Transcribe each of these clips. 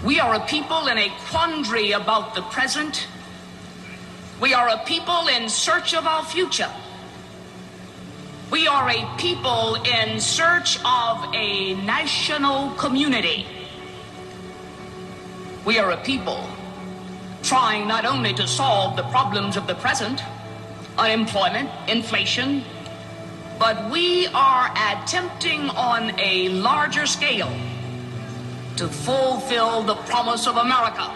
We are a people in a quandary about the present. We are a people in search of our future. We are a people in search of a national community. We are a people trying not only to solve the problems of the present, unemployment, inflation, but we are attempting on a larger scale to fulfill the promise of America.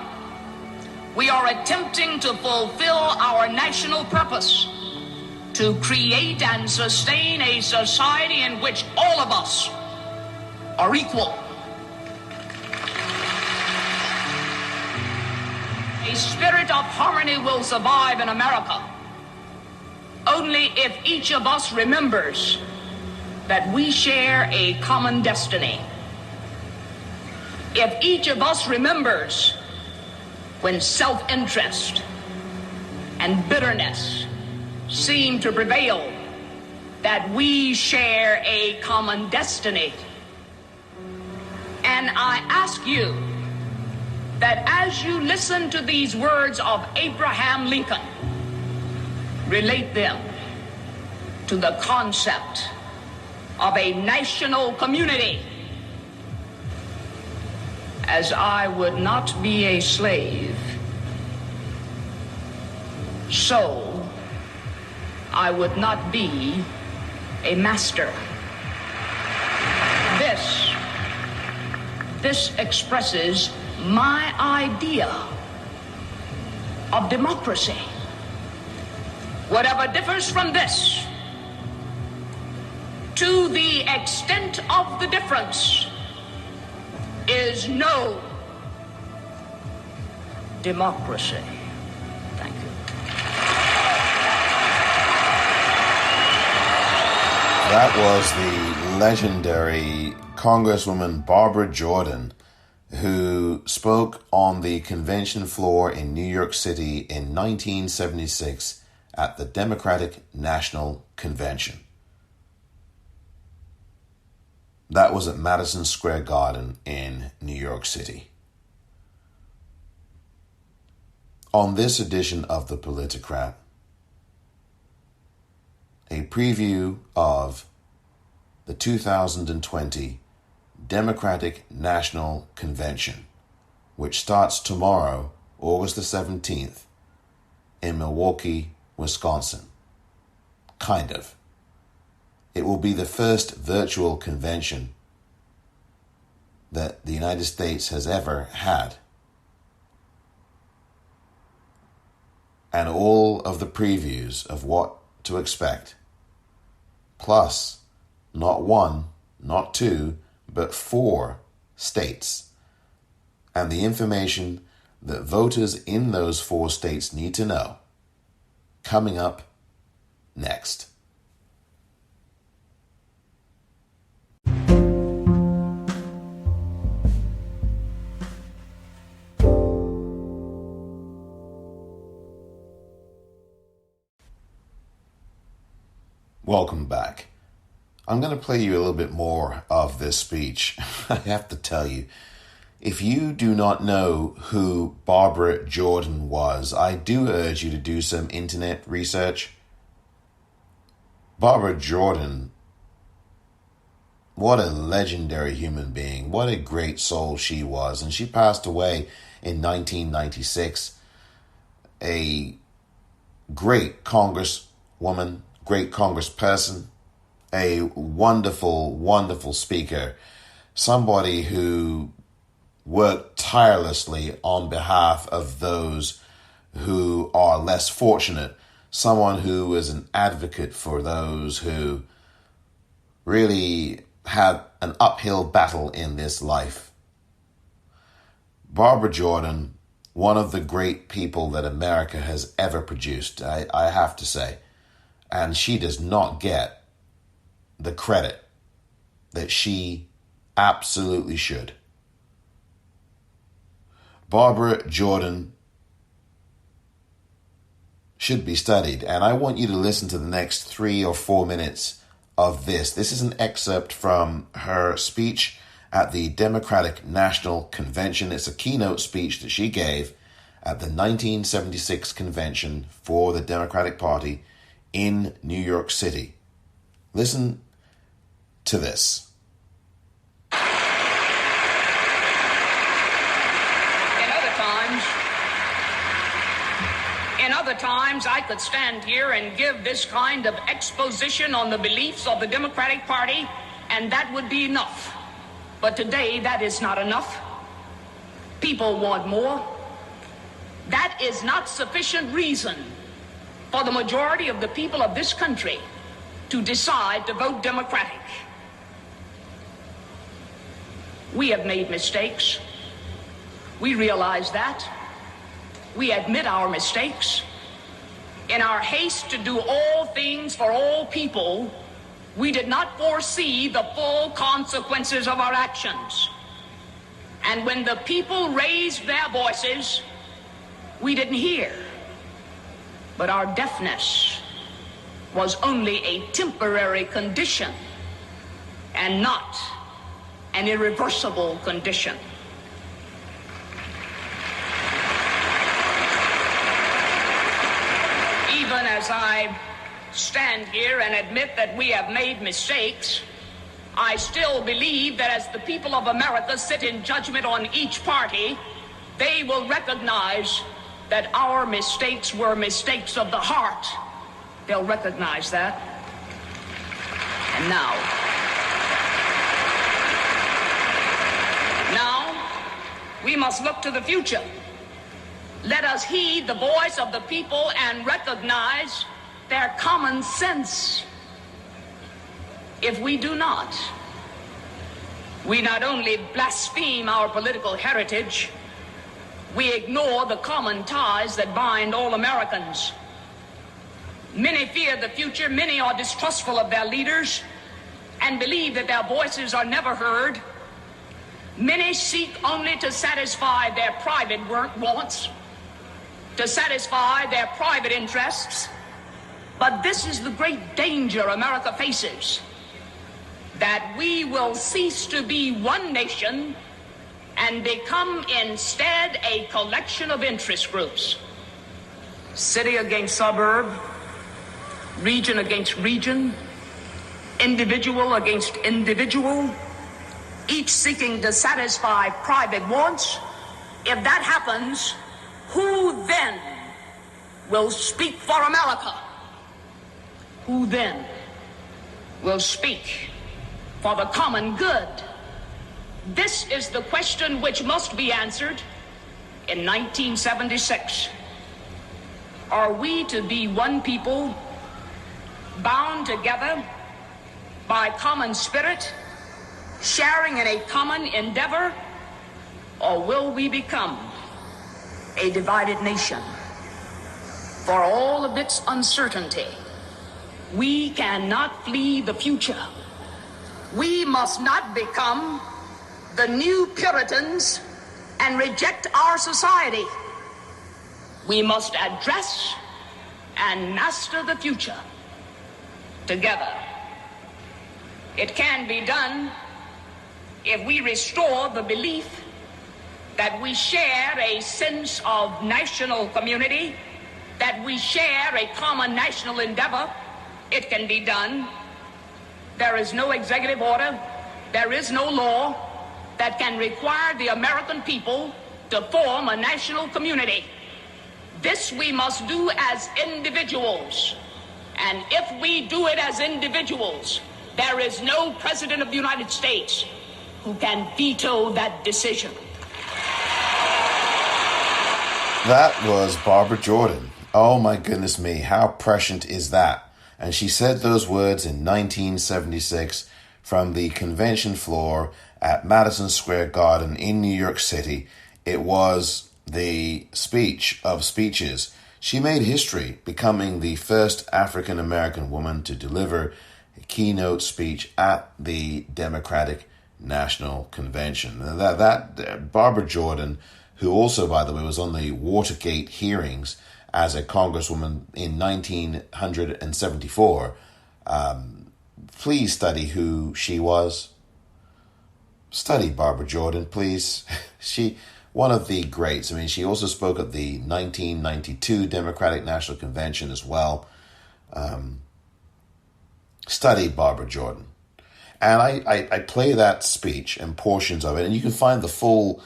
We are attempting to fulfill our national purpose to create and sustain a society in which all of us are equal. A spirit of harmony will survive in America only if each of us remembers that we share a common destiny. If each of us remembers when self-interest and bitterness seem to prevail, that we share a common destiny. And I ask you that as you listen to these words of Abraham Lincoln, relate them to the concept of a national community. As I would not be a slave, so I would not be a master. This expresses my idea of democracy. Whatever differs from this, to the extent of the difference, is no democracy. Thank you. That was the legendary Congresswoman Barbara Jordan, who spoke on the convention floor in New York City in 1976 at the Democratic National Convention. That was at Madison Square Garden in New York City. On this edition of The Politicrat, a preview of the 2020 Democratic National Convention, which starts tomorrow, August the 17th, in Milwaukee, Wisconsin. Kind of. It will be the first virtual convention that the United States has ever had. And all of the previews of what to expect, plus not one, not two, but 4 states, and the information that voters in those 4 states need to know, coming up next. Welcome back. I'm going to play you a little bit more of this speech. I have to tell you, if you do not know who Barbara Jordan was, I do urge you to do some internet research. Barbara Jordan, what a legendary human being. What a great soul she was. And she passed away in 1996. A great congresswoman, great congressperson, a wonderful, wonderful speaker, somebody who worked tirelessly on behalf of those who are less fortunate, someone who is an advocate for those who really had an uphill battle in this life. Barbara Jordan, one of the great people that America has ever produced, I have to say, and she does not get the credit that she absolutely should. Barbara Jordan should be studied, and I want you to listen to the next 3 or 4 minutes of this. This is an excerpt from her speech, at the Democratic National Convention. It's a keynote speech that she gave at the 1976 convention for the Democratic Party in New York City. Listen to this. In other times, I could stand here and give this kind of exposition on the beliefs of the Democratic Party, and that would be enough. But today, that is not enough. People want more. That is not sufficient reason for the majority of the people of this country to decide to vote Democratic. We have made mistakes. We realize that. We admit our mistakes. In our haste to do all things for all people, we did not foresee the full consequences of our actions. And when the people raised their voices, we didn't hear. But our deafness was only a temporary condition and not an irreversible condition. Even as I stand here and admit that we have made mistakes, I still believe that as the people of America sit in judgment on each party, they will recognize that our mistakes were mistakes of the heart. They'll recognize that. And now, we must look to the future. Let us heed the voice of the people and recognize their common sense. If we do not, we not only blaspheme our political heritage, we ignore the common ties that bind all Americans. Many fear the future, many are distrustful of their leaders and believe that their voices are never heard. Many seek only to satisfy their private wants, to satisfy their private interests. But this is the great danger America faces, that we will cease to be one nation and become instead a collection of interest groups. City against suburb, region against region, individual against individual, each seeking to satisfy private wants. If that happens, who then will speak for America? Who then will speak for the common good? This is the question which must be answered in 1976. Are we to be one people, bound together by common spirit, sharing in a common endeavor, or will we become a divided nation? For all of its uncertainty, we cannot flee the future. We must not become the new Puritans and reject our society. We must address and master the future together. It can be done if we restore the belief that we share a sense of national community, that we share a common national endeavor. It can be done. There is no executive order, there is no law that can require the American people to form a national community. This we must do as individuals. And if we do it as individuals, there is no president of the United States who can veto that decision. That was Barbara Jordan. Oh my goodness me, how prescient is that? And she said those words in 1976 from the convention floor at Madison Square Garden in New York City. It was the speech of speeches. She made history, becoming the first African-American woman to deliver a keynote speech at the Democratic National Convention. That Barbara Jordan, who also, by the way, was on the Watergate hearings as a congresswoman in 1974, please study who she was. Study Barbara Jordan, please. One of the greats. I mean, she also spoke at the 1992 Democratic National Convention as well. Study Barbara Jordan. And I play that speech and portions of it, and you can find the full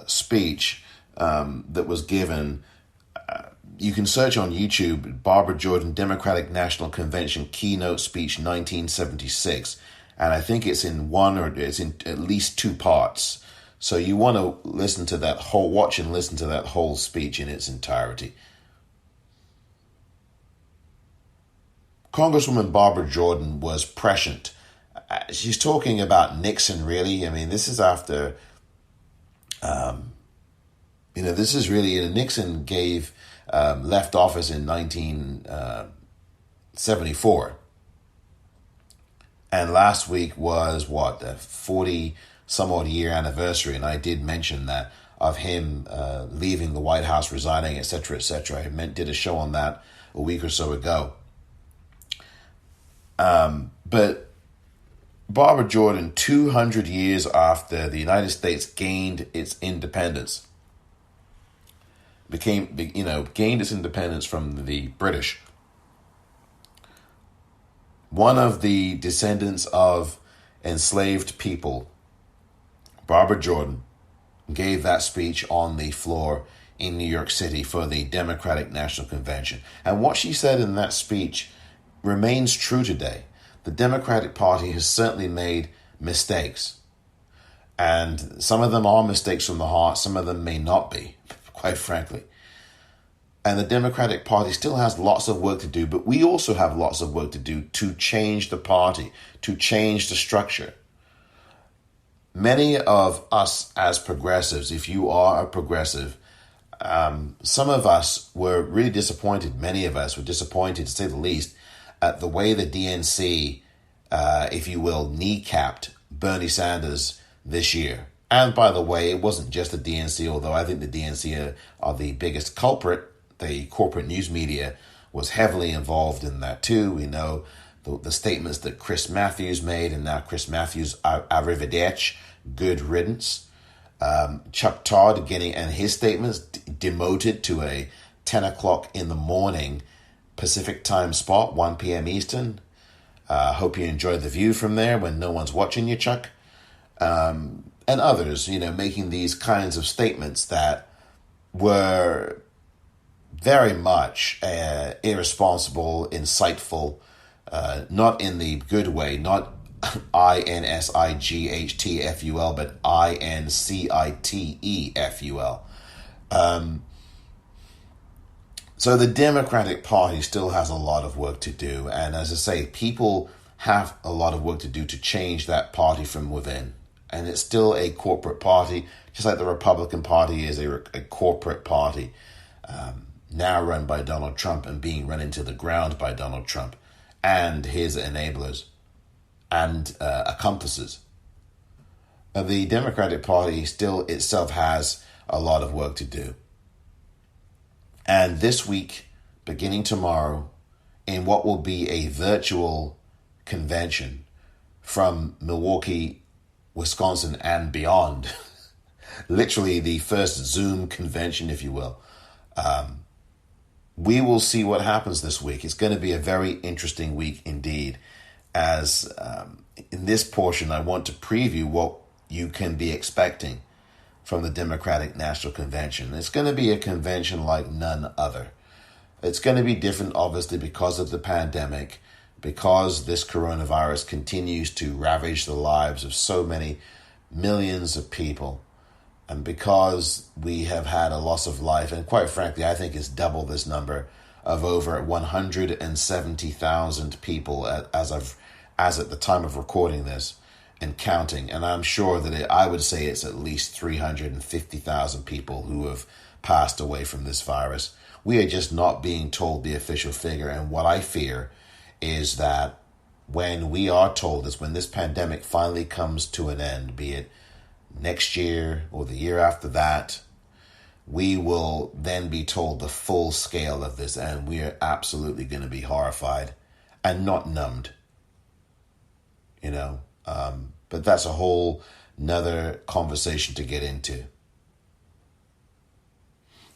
speech that was given. You can search on YouTube, Barbara Jordan, Democratic National Convention Keynote Speech 1976. And I think it's in at least two parts. So you want to watch and listen to that whole speech in its entirety. Congresswoman Barbara Jordan was prescient. She's talking about Nixon, really. I mean, this is after, Nixon left office in 1974. And last week was the 40 some odd year anniversary. And I did mention that of him leaving the White House, resigning, etc., etc. I did a show on that a week or so ago. But Barbara Jordan, 200 years after the United States gained its independence, gained its independence from the British. One of the descendants of enslaved people, Barbara Jordan, gave that speech on the floor in New York City for the Democratic National Convention. And what she said in that speech remains true today. The Democratic Party has certainly made mistakes. And some of them are mistakes from the heart, some of them may not be, quite frankly. And the Democratic Party still has lots of work to do, but we also have lots of work to do to change the party, to change the structure. Many of us as progressives, if you are a progressive, some of us were really disappointed. Many of us were disappointed, to say the least, at the way the DNC, if you will, kneecapped Bernie Sanders this year. And by the way, it wasn't just the DNC, although I think the DNC are the biggest culprit. The corporate news media was heavily involved in that too. We know the statements that Chris Matthews made, and now Chris Matthews, arrivederci, good riddance. Chuck Todd and his statements demoted to a 10 o'clock in the morning Pacific time spot, 1 p.m. Eastern. Hope you enjoy the view from there when no one's watching you, Chuck. And others, making these kinds of statements that were very much irresponsible, insightful, not in the good way, not INSIGHTFUL, but INCITEFUL. So the Democratic Party still has a lot of work to do. And as I say, people have a lot of work to do to change that party from within. And it's still a corporate party, just like the Republican Party is a corporate party, now run by Donald Trump and being run into the ground by Donald Trump and his enablers and accomplices. The Democratic Party still itself has a lot of work to do. And this week, beginning tomorrow, in what will be a virtual convention from Milwaukee, Wisconsin, and beyond, literally the first Zoom convention, if you will, we will see what happens this week. It's going to be a very interesting week indeed, as in this portion, I want to preview what you can be expecting from the Democratic National Convention. It's going to be a convention like none other. It's going to be different, obviously, because of the pandemic, because this coronavirus continues to ravage the lives of so many millions of people, and because we have had a loss of life, and quite frankly, I think it's double this number, of over 170,000 people as at the time of recording this and counting. And I'm sure that I would say it's at least 350,000 people who have passed away from this virus. We are just not being told the official figure. And what I fear is that when we are told this, when this pandemic finally comes to an end, be it next year or the year after that, we will then be told the full scale of this, and we are absolutely going to be horrified and not numbed, But that's a whole another conversation to get into.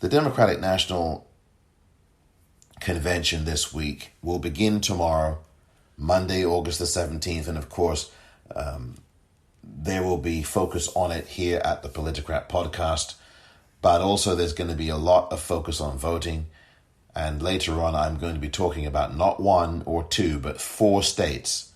The Democratic National Convention this week will begin tomorrow, Monday, August the 17th, and of course, there will be focus on it here at the Politicrat podcast, but also there's going to be a lot of focus on voting, and later on I'm going to be talking about not one or two, but 4 states,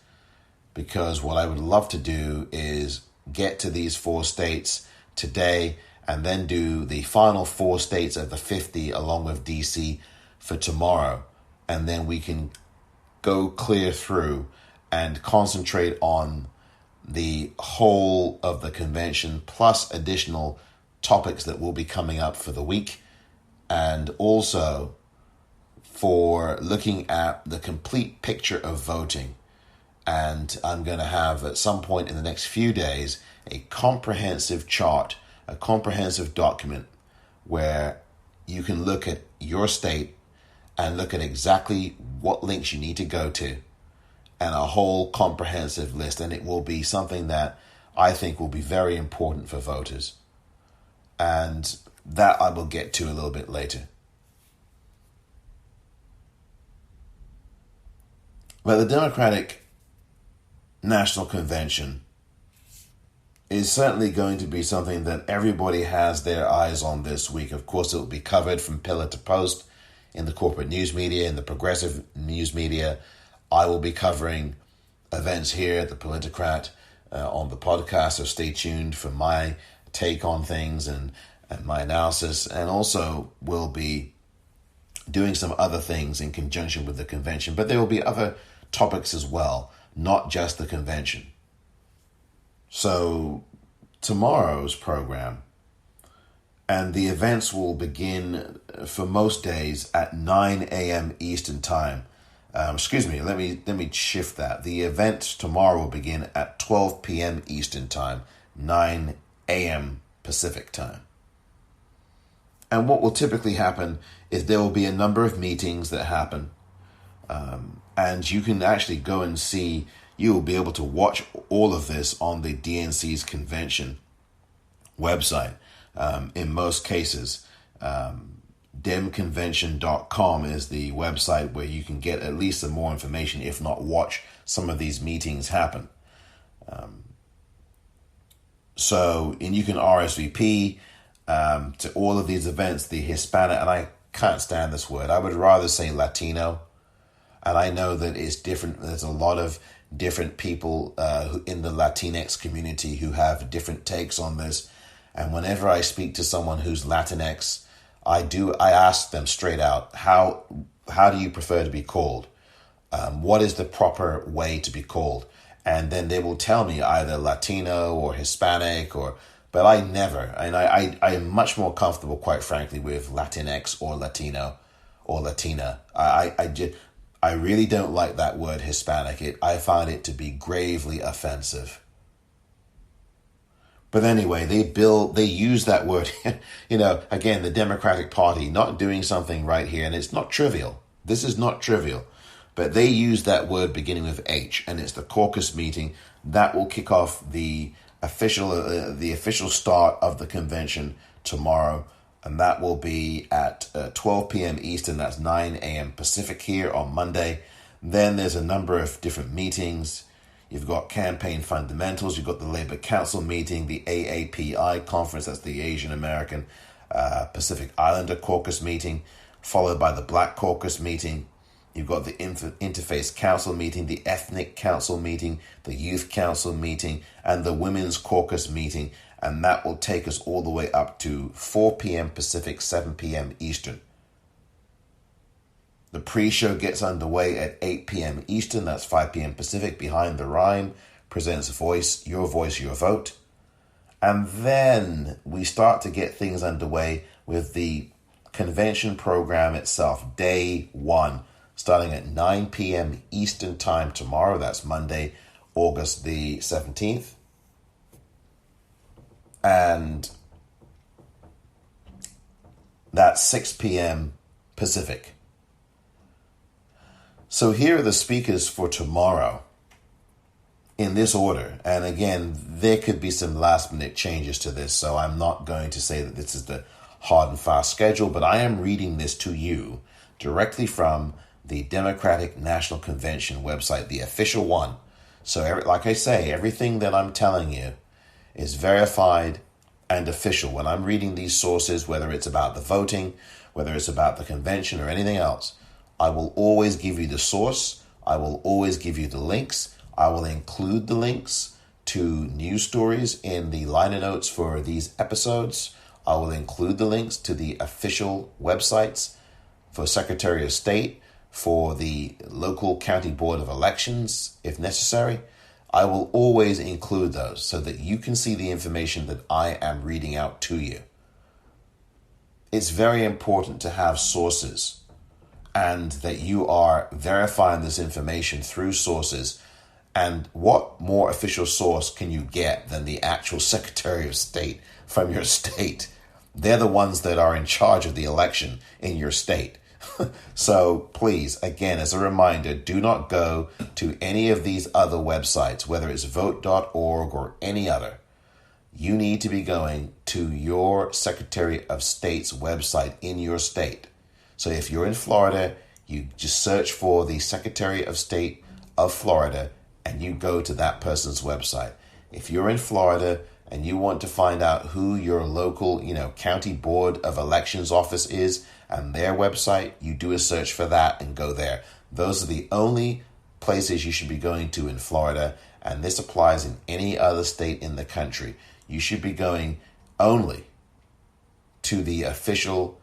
because what I would love to do is get to these 4 states today and then do the final 4 states of the 50 along with DC for tomorrow, and then we can go clear through and concentrate on the whole of the convention plus additional topics that will be coming up for the week, and also for looking at the complete picture of voting. And I'm going to have at some point in the next few days a comprehensive chart, a comprehensive document where you can look at your state and look at exactly what links you need to go to, and a whole comprehensive list. And it will be something that I think will be very important for voters. And that I will get to a little bit later. But the Democratic National Convention is certainly going to be something that everybody has their eyes on this week. Of course, it will be covered from pillar to post in the corporate news media, in the progressive news media. I will be covering events here at the Politicrat on the podcast, so stay tuned for my take on things and my analysis, and also will be doing some other things in conjunction with the convention. But there will be other topics as well, not just the convention. So tomorrow's program and the events will begin for most days at 9 a.m. Eastern Time. Let me shift that. The event tomorrow will begin at 12 p.m. Eastern Time, 9 a.m. Pacific Time. And what will typically happen is there will be a number of meetings that happen. And you can actually go and see, you will be able to watch all of this on the DNC's convention website. In most cases, demconvention.com is the website where you can get at least some more information, if not watch some of these meetings happen. And you can RSVP to all of these events. The Hispanic, and I can't stand this word, I would rather say Latino. And I know that it's different. There's a lot of different people who in the Latinx community who have different takes on this. And whenever I speak to someone who's Latinx, I ask them straight out, how do you prefer to be called? What is the proper way to be called? And then they will tell me either Latino or Hispanic, but I never. And I am much more comfortable, quite frankly, with Latinx or Latino or Latina. I really don't like that word Hispanic. I find it to be gravely offensive. But anyway, they use that word, again, the Democratic Party not doing something right here, and it's not trivial. This is not trivial. But they use that word beginning with H, and it's the caucus meeting. That will kick off the official start of the convention tomorrow, and that will be at 12 p.m. Eastern. That's 9 a.m. Pacific here on Monday. Then there's a number of different meetings. You've got campaign fundamentals. You've got the Labor Council meeting, the AAPI conference, that's the Asian American Pacific Islander caucus meeting, followed by the Black caucus meeting. You've got the Interfaith Council meeting, the Ethnic Council meeting, the Youth Council meeting, and the Women's Caucus meeting. And that will take us all the way up to 4 p.m. Pacific, 7 p.m. Eastern. The pre-show gets underway at 8 p.m. Eastern, that's 5 p.m. Pacific. Behind the Rhyme presents Voice, Your Vote. And then we start to get things underway with the convention program itself, day one, starting at 9 p.m. Eastern Time tomorrow. That's Monday, August the 17th. And that's 6 p.m. Pacific. So here are the speakers for tomorrow. in this order. And again, there could be some last minute changes to this, so I'm not going to say that this is the hard and fast schedule, but I am reading this to you directly from the Democratic National Convention website, the official one. So like I say, everything that I'm telling you is verified and official. When I'm reading these sources, whether it's about the voting, whether it's about the convention or anything else, I will always give you the source. I will always give you the links. I will include the links to news stories in the liner notes for these episodes. I will include the links to the official websites for Secretary of State, for the local county board of elections, if necessary. I will always include those so that you can see the information that I am reading out to you. It's very important to have sources and that you are verifying this information through sources. And what more official source can you get than the actual Secretary of State from your state? They're the ones that are in charge of the election in your state. So please, again, as a reminder, do not go to any of these other websites, whether it's vote.org or any other. You need to be going to your Secretary of State's website in your state. So if you're in Florida, you just search for the Secretary of State of Florida and you go to that person's website. If you're in Florida and you want to find out who your local, county board of elections office is and their website, you do a search for that and go there. Those are the only places you should be going to in Florida, and this applies in any other state in the country. You should be going only to the official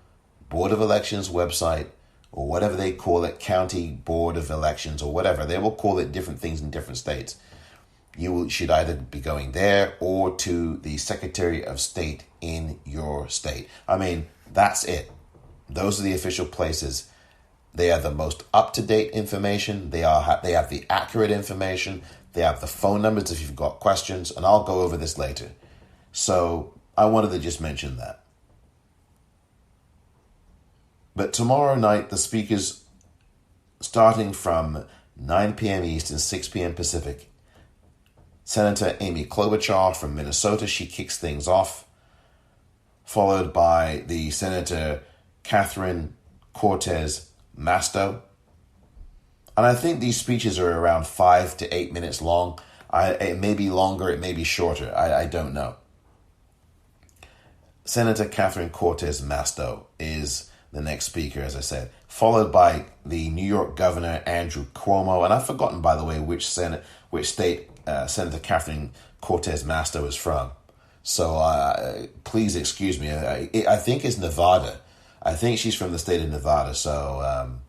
Board of Elections website, or whatever they call it, County Board of Elections, or whatever. They will call it different things in different states. You should either be going there or to the Secretary of State in your state. I mean, that's it. Those are the official places. They are the most up-to-date information. They have the accurate information. They have the phone numbers if you've got questions, and I'll go over this later. So I wanted to just mention that. But tomorrow night, the speakers, starting from 9 p.m. Eastern, 6 p.m. Pacific, Senator Amy Klobuchar from Minnesota, she kicks things off, followed by the Senator Catherine Cortez Masto. And I think these speeches are around 5 to 8 minutes long. It may be longer, it may be shorter. I don't know. Senator Catherine Cortez Masto is the next speaker, as I said, followed by the New York Governor Andrew Cuomo. And I've forgotten, by the way, which state Senator Catherine Cortez Masto is from. So please excuse me. I think it's Nevada. I think she's from the state of Nevada. So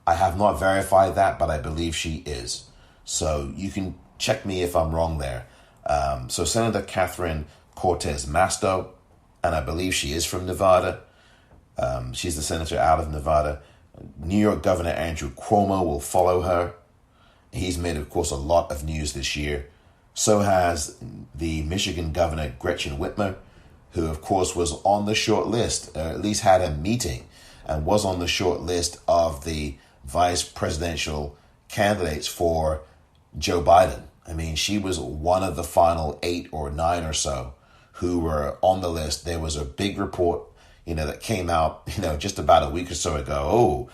I have not verified that, but I believe she is. So you can check me if I'm wrong there. So Senator Catherine Cortez Masto, and I believe she is from Nevada. She's the senator out of Nevada. New York Governor Andrew Cuomo will follow her. He's made, of course, a lot of news this year. So has the Michigan Governor Gretchen Whitmer, who, of course, was on the short list, or at least had a meeting, and was on the short list of the vice presidential candidates for Joe Biden. I mean, she was one of the final 8 or 9 or so who were on the list. There was a big report, that came out, just about a week or so ago. Oh,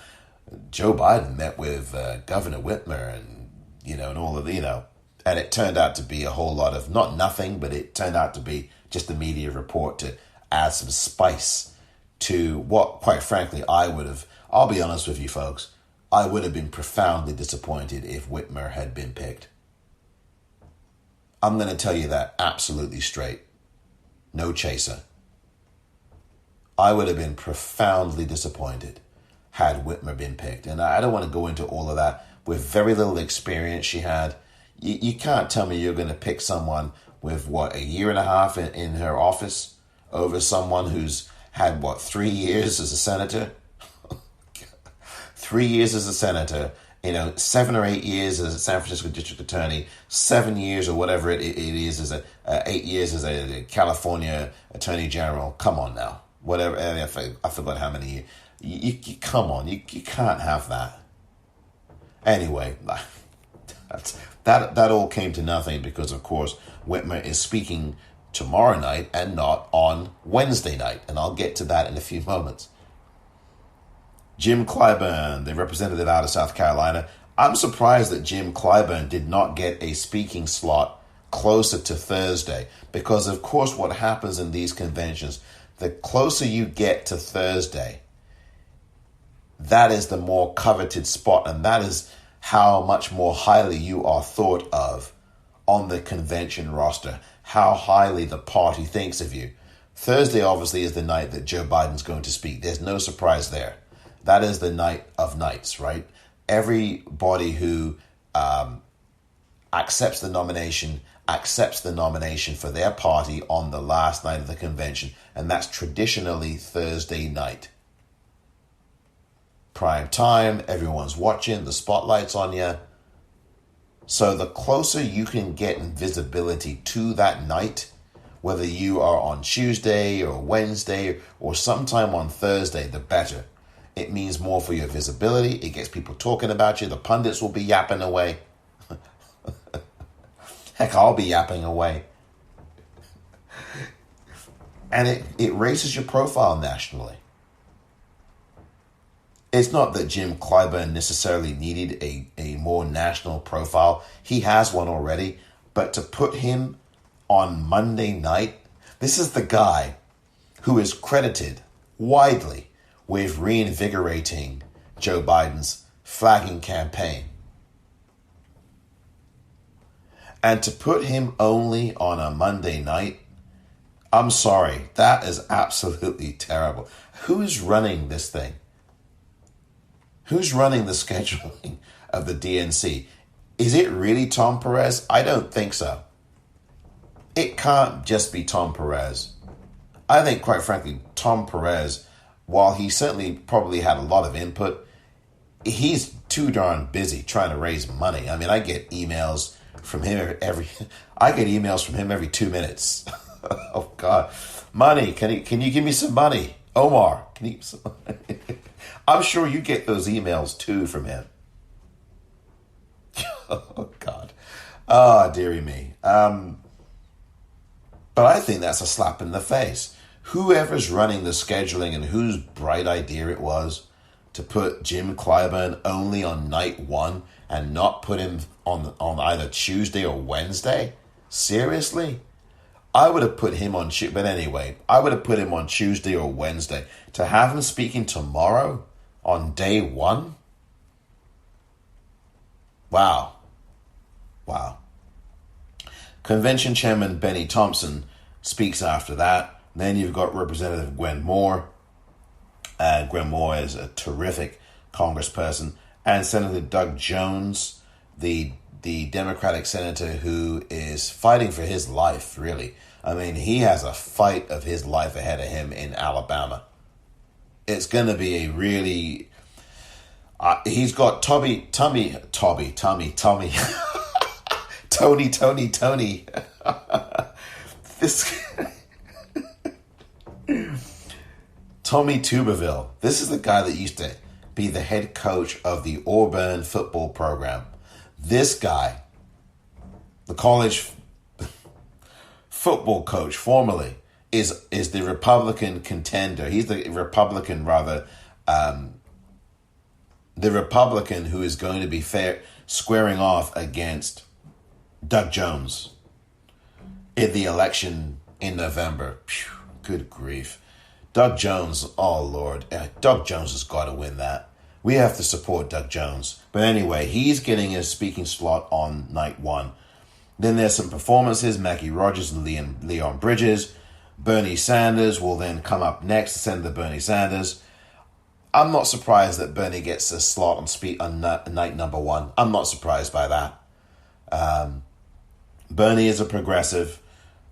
Joe Biden met with Governor Whitmer and, and all of and it turned out to be a whole lot of, not nothing, but it turned out to be just a media report to add some spice to what, quite frankly, I'll be honest with you folks, I would have been profoundly disappointed if Whitmer had been picked. I'm going to tell you that absolutely straight. No chaser. I would have been profoundly disappointed had Whitmer been picked. And I don't want to go into all of that. With very little experience she had, you can't tell me you're going to pick someone with, a year and a half in her office over someone who's had, 3 years as a senator? 3 years as a senator, 7 or 8 years as a San Francisco district attorney, 7 years or whatever it is as 8 years as a California attorney general. Come on now. Whatever, I forgot how many years. You come on, you can't have that. Anyway, That all came to nothing because, of course, Whitmer is speaking tomorrow night and not on Wednesday night. And I'll get to that in a few moments. Jim Clyburn, the representative out of South Carolina. I'm surprised that Jim Clyburn did not get a speaking slot closer to Thursday. Because, of course, what happens in these conventions, the closer you get to Thursday, that is the more coveted spot. And that is how much more highly you are thought of on the convention roster, how highly the party thinks of you. Thursday, obviously, is the night that Joe Biden's going to speak. There's no surprise there. That is the night of nights, right? Everybody who accepts the nomination for their party on the last night of the convention, and that's traditionally Thursday night. Prime time, everyone's watching, the spotlight's on you. So the closer you can get in visibility to that night, whether you are on Tuesday or Wednesday or sometime on Thursday, the better. It means more for your visibility. It gets people talking about you. The pundits will be yapping away. Heck, I'll be yapping away. And it raises your profile nationally. It's not that Jim Clyburn necessarily needed a more national profile. He has one already. But to put him on Monday night, this is the guy who is credited widely with reinvigorating Joe Biden's flagging campaign. And to put him only on a Monday night, I'm sorry, that is absolutely terrible. Who is running this thing? Who's running the scheduling of the DNC? Is it really Tom Perez? I don't think so. It can't just be Tom Perez. I think, quite frankly, Tom Perez, while he certainly probably had a lot of input, he's too darn busy trying to raise money. I mean, I get emails from him every 2 minutes. Oh God, money! Can you give me some money, Omar? Can you? I'm sure you get those emails too from him. Oh God, dearie me. But I think that's a slap in the face. Whoever's running the scheduling and whose bright idea it was to put Jim Clyburn only on night one and not put him on either Tuesday or Wednesday? Seriously? I would have put him on Tuesday, but anyway, I would have put him on Tuesday or Wednesday. To have him speaking tomorrow on day one? Wow. Convention Chairman Benny Thompson speaks after that. Then you've got Representative Gwen Moore. Gwen Moore is a terrific congressperson. And Senator Doug Jones, the Democratic senator who is fighting for his life, really. I mean, he has a fight of his life ahead of him in Alabama. It's going to be a really... he's got Tommy. Tony. This... Tommy Tuberville. This is the guy that used to be the head coach of the Auburn football program. This guy, the college football coach formerly, is the Republican contender. He's the Republican, the Republican who is going to be squaring off against Doug Jones in the election in November. Phew, good grief. Doug Jones, oh Lord, Doug Jones has got to win that. We have to support Doug Jones. But anyway, he's getting a speaking slot on night one. Then there's some performances, Maggie Rogers and Leon Bridges. Bernie Sanders will then come up next, Senator Bernie Sanders. I'm not surprised that Bernie gets a slot on night number one. I'm not surprised by that. Bernie is a progressive.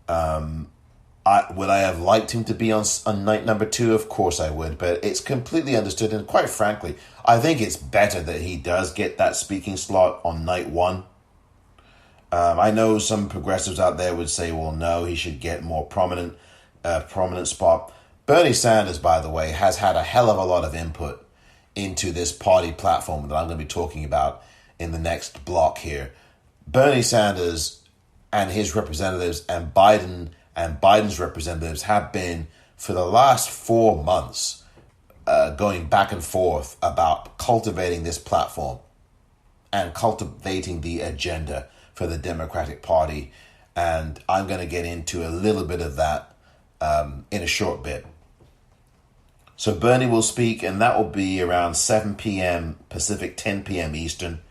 Would I have liked him to be on night number two? Of course I would, but it's completely understood. And quite frankly, I think it's better that he does get that speaking slot on night one. I know some progressives out there would say, well, no, he should get more prominent spot. Bernie Sanders, by the way, has had a hell of a lot of input into this party platform that I'm going to be talking about in the next block here. Bernie Sanders and his representatives and Biden's representatives have been for the last 4 months going back and forth about cultivating this platform and cultivating the agenda for the Democratic Party. And I'm going to get into a little bit of that in a short bit. So Bernie will speak, and that will be around 7 p.m. Pacific, 10 p.m. Eastern.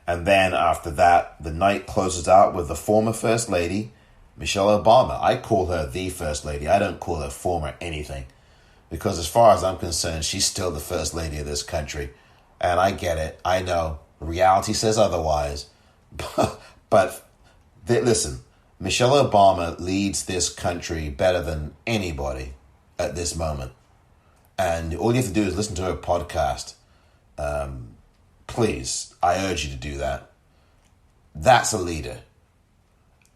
And then after that, the night closes out with the former First Lady, Michelle Obama. I call her the First Lady. I don't call her former anything. Because as far as I'm concerned, she's still the First Lady of this country. And I get it. I know. Reality says otherwise. But listen, Michelle Obama leads this country better than anybody at this moment. And all you have to do is listen to her podcast. Please, I urge you to do that. That's a leader.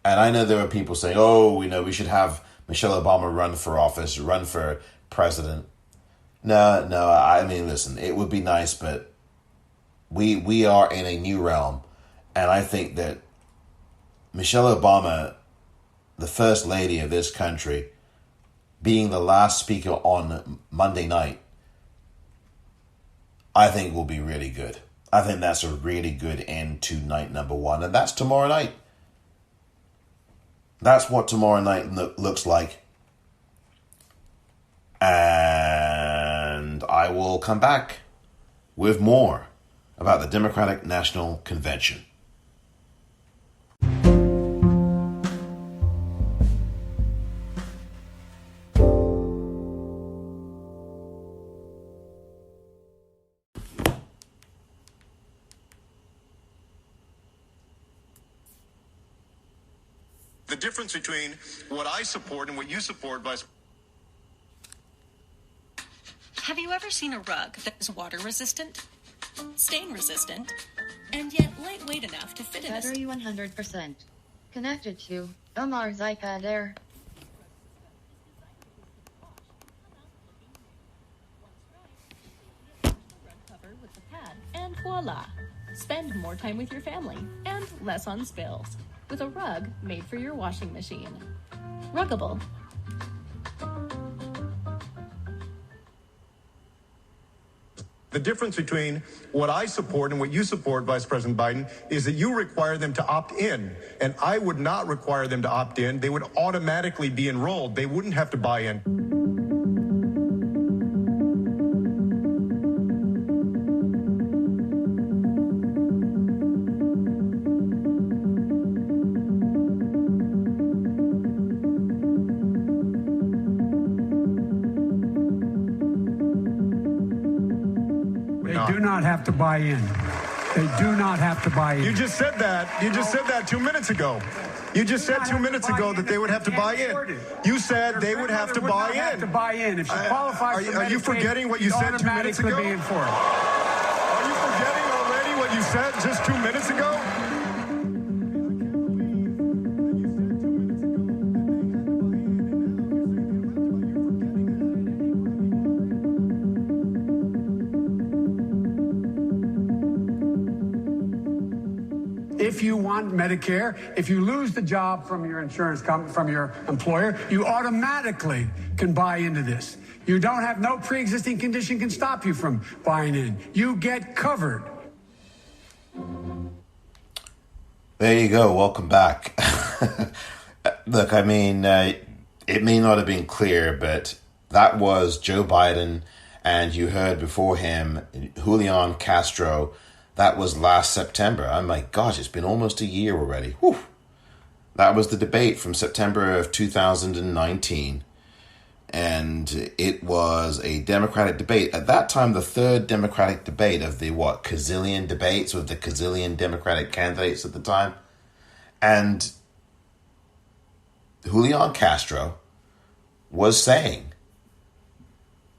And I know there are people saying, oh, we should have Michelle Obama run for office, run for president. No, I mean, listen, it would be nice, but we are in a new realm. And I think that Michelle Obama, the First Lady of this country, being the last speaker on Monday night, I think will be really good. I think that's a really good end to night number one. And that's tomorrow night. That's what tomorrow night looks like. And I will come back with more about the Democratic National Convention. The difference between what I support and what you support, Vice. Have you ever seen a rug that is water resistant, stain resistant, and yet lightweight enough to fit in a... Battery 100%. Connected to Omar's iPad Air. Cover with the pad, and voila! Spend more time with your family and less on spills with a rug made for your washing machine. Ruggable. The difference between what I support and what you support, Vice President Biden, is that you require them to opt in, and I would not require them to opt in. They would automatically be enrolled. They wouldn't have to buy in. Do not have to buy in. They do not have to buy in. You just said that. You just said that 2 minutes ago. You just said 2 minutes ago that they would have to buy in. You said they would have to buy in. Have to buy in. If she qualifies for Medicaid, are you forgetting what you said 2 minutes ago? Be in for it. Are you forgetting already what you said just 2 minutes ago? If you want Medicare, if you lose the job from your insurance company, from your employer, you automatically can buy into this. You don't have no pre-existing condition can stop you from buying in. You get covered. There you go. Welcome back. Look, I mean, it may not have been clear, but that was Joe Biden, and you heard before him Julian Castro. That was last September. Oh my gosh, it's been almost a year already. Whew. That was the debate from September of 2019. And it was a Democratic debate. At that time, the third Democratic debate of the, gazillion debates with the gazillion Democratic candidates at the time. And Julian Castro was saying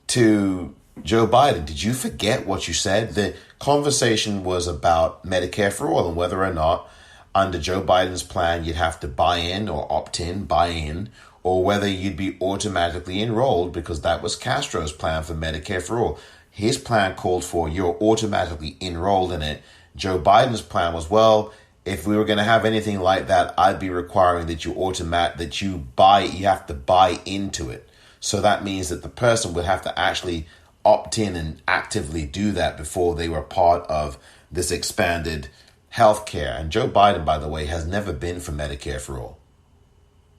to Joe Biden, did you forget what you said? The conversation was about Medicare for all and whether or not under Joe Biden's plan you'd have to buy in or opt in, buy in, or whether you'd be automatically enrolled because that was Castro's plan for Medicare for all. His plan called for you're automatically enrolled in it. Joe Biden's plan was, well, if we were going to have anything like that, I'd be requiring that you have to buy into it. So that means that the person would have to actually opt in and actively do that before they were part of this expanded health care. And Joe Biden, by the way, has never been for Medicare for all.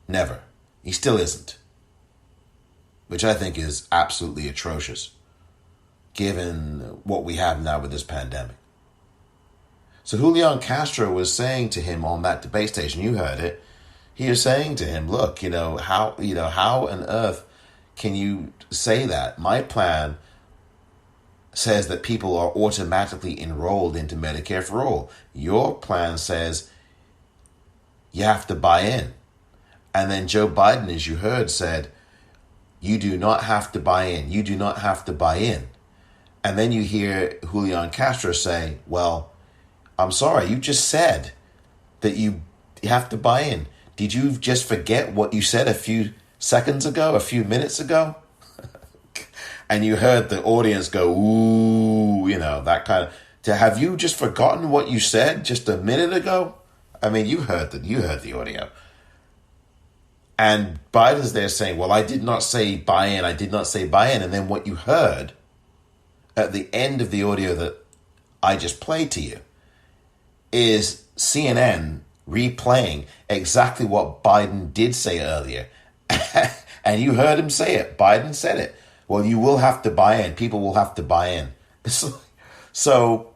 Never. He still isn't. Which I think is absolutely atrocious, given what we have now with this pandemic. So Julian Castro was saying to him on that debate station, you heard it, he was saying to him, look, how on earth can you say that? My plan says that people are automatically enrolled into Medicare for all. Your plan says you have to buy in. And then Joe Biden, as you heard, said, you do not have to buy in. You do not have to buy in. And then you hear Julian Castro say, well, I'm sorry, you just said that you have to buy in. Did you just forget what you said a few seconds ago, a few minutes ago? And you heard the audience go, ooh, that kind of, have you just forgotten what you said just a minute ago? I mean, you heard the audio. And Biden's there saying, well, I did not say buy in. I did not say buy in. And then what you heard at the end of the audio that I just played to you is CNN replaying exactly what Biden did say earlier. And you heard him say it. Biden said it. Well, you will have to buy in. People will have to buy in. So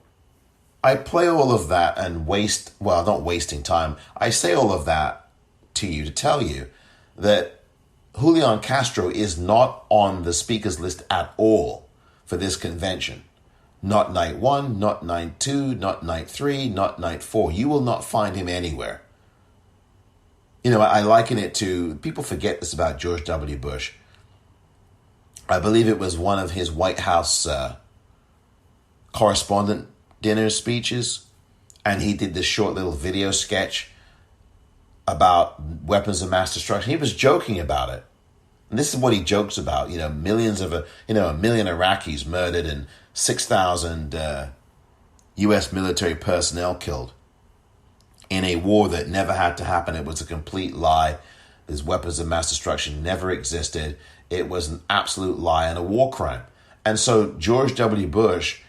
I play all of that and not wasting time. I say all of that to you to tell you that Julian Castro is not on the speakers list at all for this convention. Not night 1, not night 2, not night 3, not night 4. You will not find him anywhere. I liken it to, people forget this about George W. Bush. I believe it was one of his White House correspondent dinner speeches, and he did this short little video sketch about weapons of mass destruction. He was joking about it. And this is what he jokes about, millions of, a million Iraqis murdered and 6,000 U.S. military personnel killed in a war that never had to happen. It was a complete lie. These weapons of mass destruction never existed. It was an absolute lie and a war crime. And so George W. Bush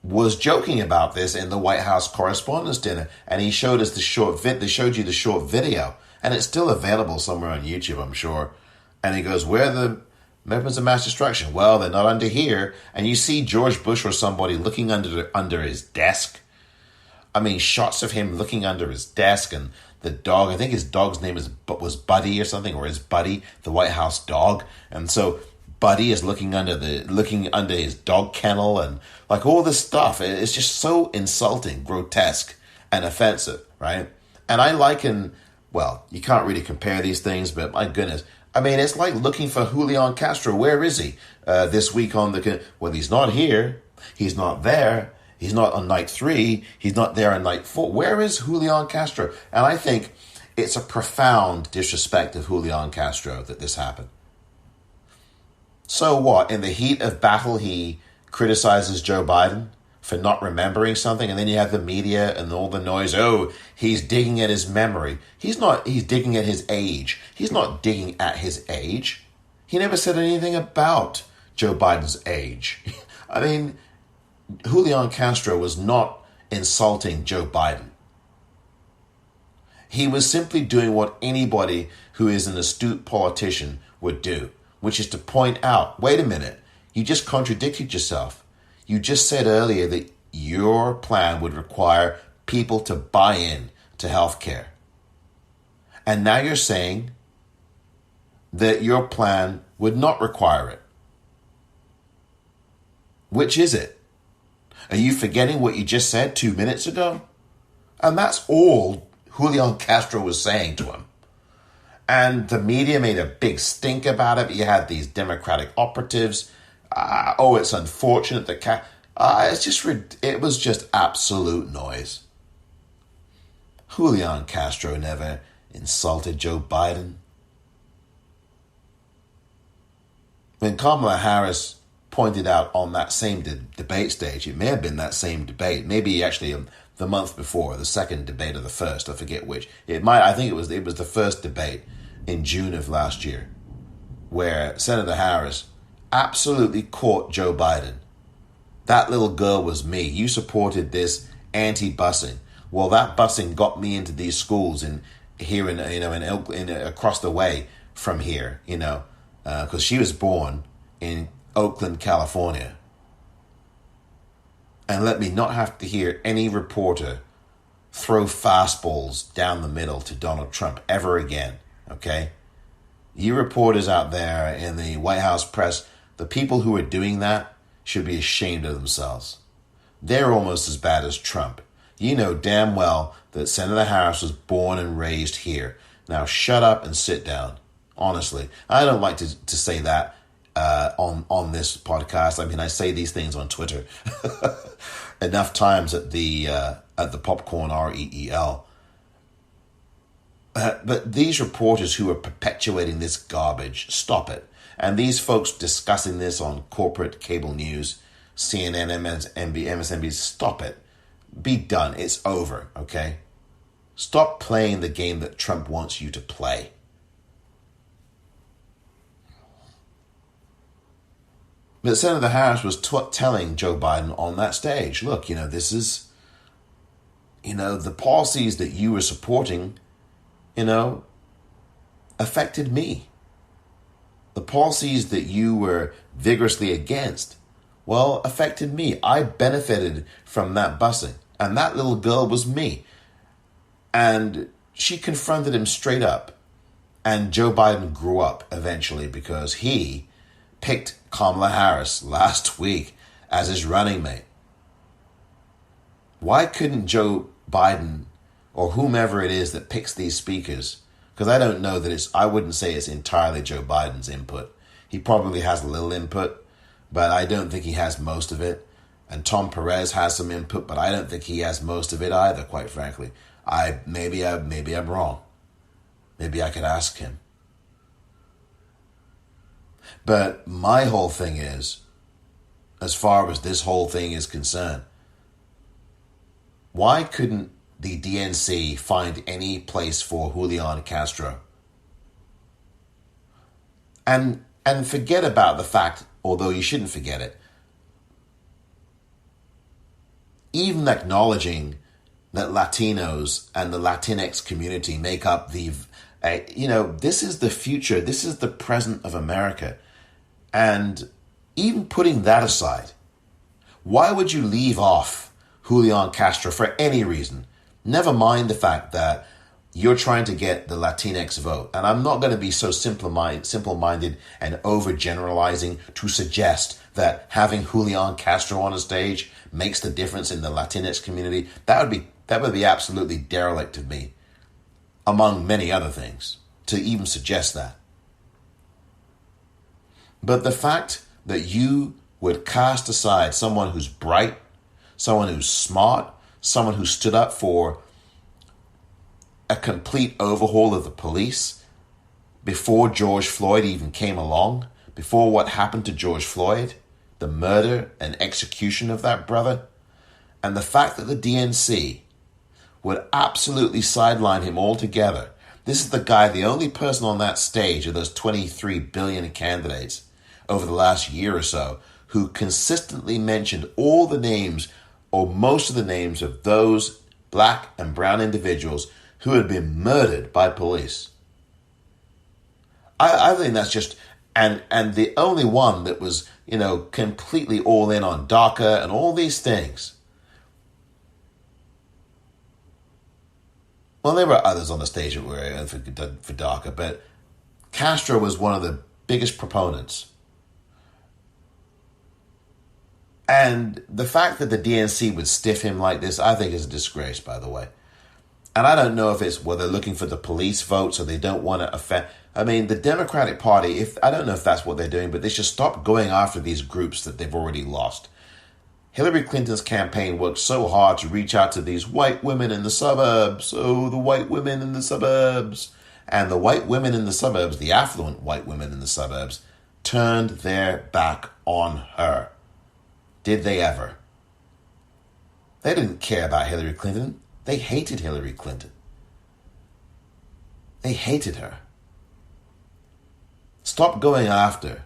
was joking about this in the White House Correspondents' Dinner, and he showed us they showed you the short video, and it's still available somewhere on YouTube, I'm sure. And he goes, where are the weapons of mass destruction? Well, they're not under here. And you see George Bush or somebody looking under his desk. I mean, shots of him looking under his desk, and the dog, I think his dog's name was Buddy or something, or his Buddy, the White House dog. And so Buddy is looking under his dog kennel, and like all this stuff. It's just so insulting, grotesque, and offensive, right? And I liken, well, you can't really compare these things, but my goodness. I mean, it's like looking for Julian Castro. Where is he this week on well, he's not here. He's not there. He's not on night 3. He's not there on night 4. Where is Julian Castro? And I think it's a profound disrespect of Julian Castro that this happened. So what? In the heat of battle, he criticizes Joe Biden for not remembering something. And then you have the media and all the noise. Oh, he's digging at his memory. He's digging at his age. He's not digging at his age. He never said anything about Joe Biden's age. I mean, Julian Castro was not insulting Joe Biden. He was simply doing what anybody who is an astute politician would do, which is to point out, wait a minute, you just contradicted yourself. You just said earlier that your plan would require people to buy in to health care. And now you're saying that your plan would not require it. Which is it? Are you forgetting what you just said 2 minutes ago? And that's all Julian Castro was saying to him. And the media made a big stink about it. You had these Democratic operatives. It's unfortunate that it was just absolute noise. Julian Castro never insulted Joe Biden. When Kamala Harris pointed out on that same debate stage, it may have been that same debate, maybe actually the month before, the second debate or the first, I forget which. I think it was the first debate in June of last year, where Senator Harris absolutely caught Joe Biden. That little girl was me. You supported this anti-busing. Well, that busing got me into these schools here in across the way from here, because she was born in Oakland, California. And let me not have to hear any reporter throw fastballs down the middle to Donald Trump ever again, okay? You reporters out there in the White House press, the people who are doing that should be ashamed of themselves. They're almost as bad as Trump. You know damn well that Senator Harris was born and raised here. Now shut up and sit down. Honestly, I don't like to say that on this podcast. I mean, I say these things on Twitter enough times at the popcorn REEL. But these reporters who are perpetuating this garbage, stop it. And these folks discussing this on corporate cable news, CNN, MSNBC, stop it. Be done. It's over, okay? Stop playing the game that Trump wants you to play. But Senator Harris was telling Joe Biden on that stage, look, this is, the policies that you were supporting, affected me. The policies that you were vigorously against, affected me. I benefited from that busing. And that little girl was me. And she confronted him straight up. And Joe Biden grew up eventually because he picked Kamala Harris last week as his running mate. Why couldn't Joe Biden or whomever it is that picks these speakers, because I don't know that I wouldn't say it's entirely Joe Biden's input. He probably has a little input, but I don't think he has most of it. And Tom Perez has some input, but I don't think he has most of it either, quite frankly. Maybe I'm wrong. Maybe I could ask him. But my whole thing is, as far as this whole thing is concerned, why couldn't the DNC find any place for Julian Castro? And forget about the fact, although you shouldn't forget it, even acknowledging that Latinos and the Latinx community make up this is the future, this is the present of America. And even putting that aside, why would you leave off Julian Castro for any reason? Never mind the fact that you're trying to get the Latinx vote. And I'm not going to be so simple-minded and overgeneralizing to suggest that having Julian Castro on a stage makes the difference in the Latinx community. That would be absolutely derelict of me, among many other things, to even suggest that. But the fact that you would cast aside someone who's bright, someone who's smart, someone who stood up for a complete overhaul of the police before George Floyd even came along, before what happened to George Floyd, the murder and execution of that brother, and the fact that the DNC would absolutely sideline him altogether. This is the guy, the only person on that stage of those 23 billion candidates over the last year or so who consistently mentioned all the names or most of the names of those black and brown individuals who had been murdered by police. I think that's just, and the only one that was, completely all in on DACA and all these things. Well, there were others on the stage that were for DACA, but Castro was one of the biggest proponents. And the fact that the DNC would stiff him like this, I think is a disgrace, by the way. And I don't know if it's they're looking for the police vote, so they don't want to offend. I mean, the Democratic Party, I don't know if that's what they're doing, but they should stop going after these groups that they've already lost. Hillary Clinton's campaign worked so hard to reach out to these white women in the suburbs. Oh, the white women in the suburbs. And the white women in the suburbs, the affluent white women in the suburbs, turned their back on her. Did they ever? They didn't care about Hillary Clinton. They hated Hillary Clinton. They hated her. Stop going after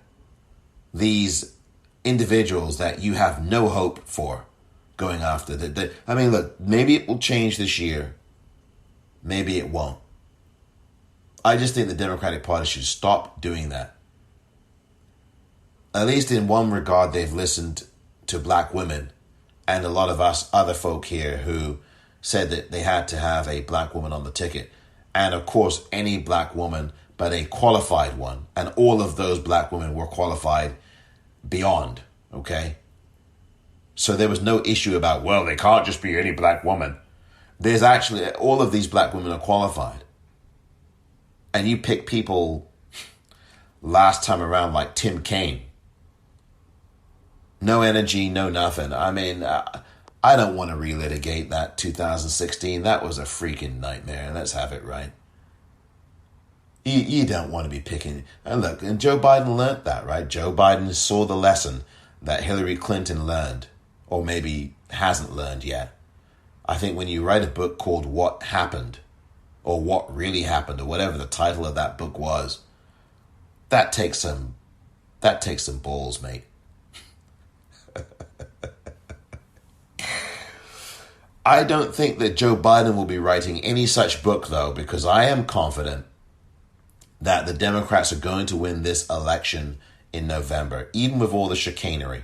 these individuals that you have no hope for going after. I mean, look, maybe it will change this year. Maybe it won't. I just think the Democratic Party should stop doing that. At least in one regard, they've listened to black women and a lot of us other folk here who said that they had to have a black woman on the ticket. And of course, any black woman, but a qualified one. And all of those black women were qualified beyond, okay? So there was no issue about, well, they can't just be any black woman. There's actually, all of these black women are qualified. And you pick people last time around like Tim Kaine. No energy, no nothing. I mean, I don't want to relitigate that 2016. That was a freaking nightmare. Let's have it right. You don't want to be picking. And look, and Joe Biden learned that, right? Joe Biden saw the lesson that Hillary Clinton learned, or maybe hasn't learned yet. I think when you write a book called What Happened, or What Really Happened, or whatever the title of that book was, that takes some balls, mate. I don't think that Joe Biden will be writing any such book, though, because I am confident that the Democrats are going to win this election in November, even with all the chicanery.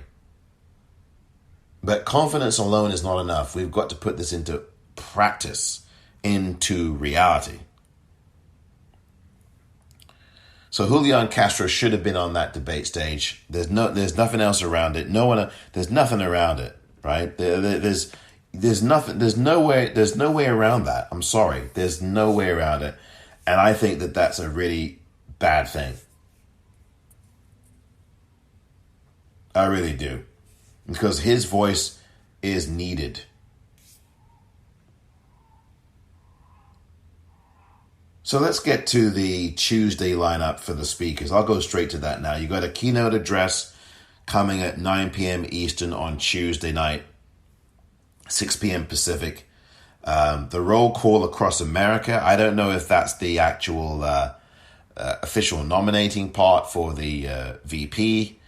But confidence alone is not enough. We've got to put this into practice, into reality. So Julian Castro should have been on that debate stage. There's nothing else around it. There's nothing around it, right? There's no way around that. I'm sorry. There's no way around it. And I think that that's a really bad thing. I really do. Because his voice is needed. So let's get to the Tuesday lineup for the speakers. I'll go straight to that now. You got a keynote address coming at 9 p.m. Eastern on Tuesday night, 6 p.m. Pacific. The roll call across America. I don't know if that's the actual official nominating part for the VP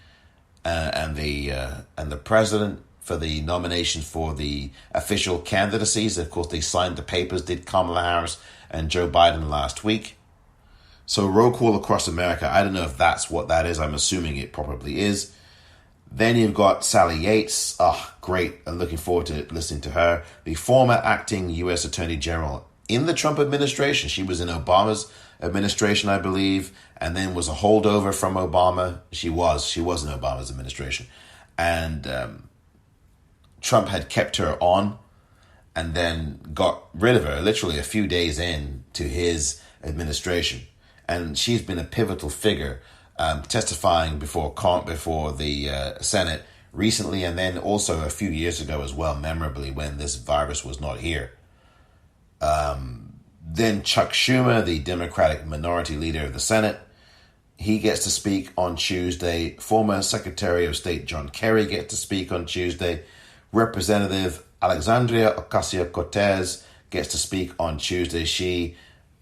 and the president for the nomination for the official candidacies. Of course, they signed the papers, did Kamala Harris and Joe Biden last week. So roll call across America. I don't know if that's what that is. I'm assuming it probably is. Then you've got Sally Yates. Oh, great. I'm looking forward to listening to her. The former acting U.S. Attorney General in the Trump administration. She was in Obama's administration, I believe, and then was a holdover from Obama. She was in Obama's administration. And Trump had kept her on and then got rid of her literally a few days in to his administration. And she's been a pivotal figure, testifying before the Senate recently, and then also a few years ago as well, memorably, when this virus was not here. Then Chuck Schumer, the Democratic minority leader of the Senate, he gets to speak on Tuesday. Former Secretary of State John Kerry gets to speak on Tuesday. Representative Alexandria Ocasio-Cortez gets to speak on Tuesday. She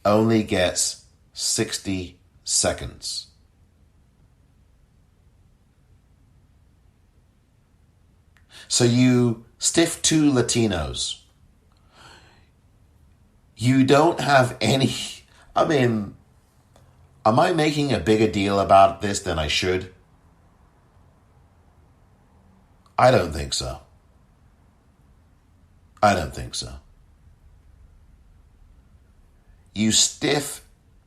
only gets 60 seconds. So you stiff two Latinos. You don't have any... I mean, am I making a bigger deal about this than I should? I don't think so. I don't think so. You stiff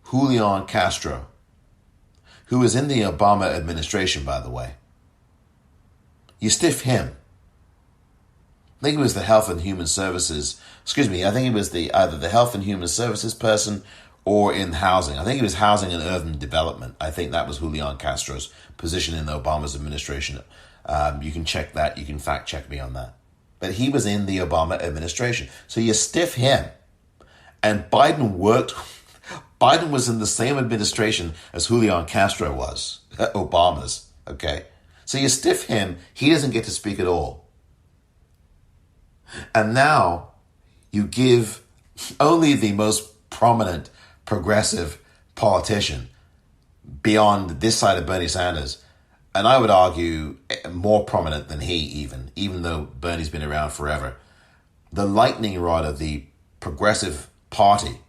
Julian Castro, who was in the Obama administration, by the way. You stiff him. I think it was the Health and Human Services, I think it was either the Health and Human Services person or in housing. I think it was Housing and Urban Development. I think that was Julian Castro's position in Obama's administration. You can check that. You can fact check me on that. But he was in the Obama administration. So you stiff him. And Biden was in the same administration as Julian Castro was. Obama's, okay? So you stiff him, he doesn't get to speak at all. And now you give only the most prominent progressive politician beyond this side of Bernie Sanders, and I would argue more prominent than he even though Bernie's been around forever, the lightning rod of the progressive party,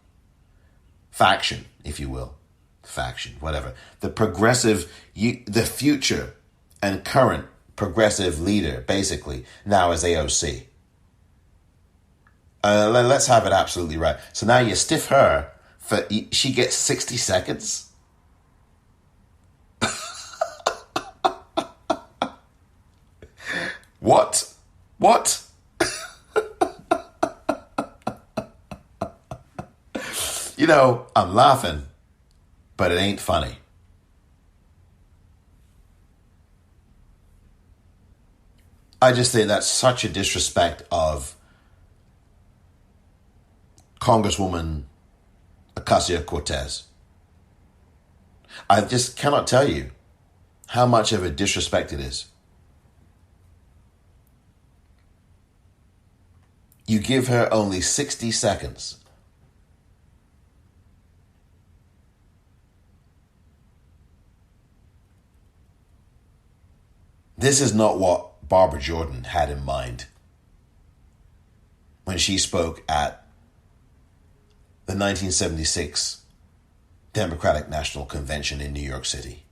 faction, if you will, faction, whatever, the progressive, the future and current progressive leader, basically, now is AOC. Let's have it absolutely right. So now you stiff her, she gets 60 seconds? What? You know, I'm laughing, but it ain't funny. I just think that's such a disrespect of Congresswoman Ocasio-Cortez. I just cannot tell you how much of a disrespect it is. You give her only 60 seconds. This is not what Barbara Jordan had in mind when she spoke at the 1976 Democratic National Convention in New York City.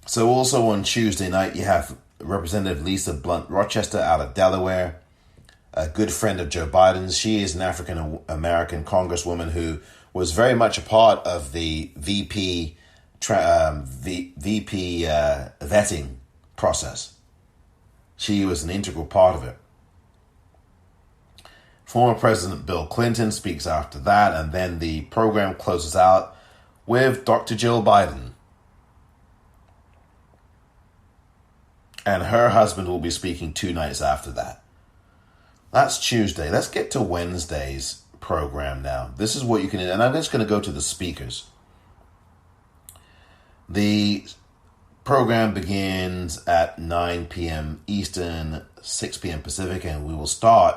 So also on Tuesday night, you have Representative Lisa Blunt Rochester out of Delaware, a good friend of Joe Biden's. She is an African-American congresswoman who was very much a part of the VP vetting process. She was an integral part of it. Former President Bill Clinton speaks after that, and then the program closes out with Dr. Jill Biden. And her husband will be speaking 2 nights after that. That's Tuesday. Let's get to Wednesday's program now. This is what you can, and I'm just going to go to the speakers. The program begins at 9 p.m. Eastern, 6 p.m. Pacific, and we will start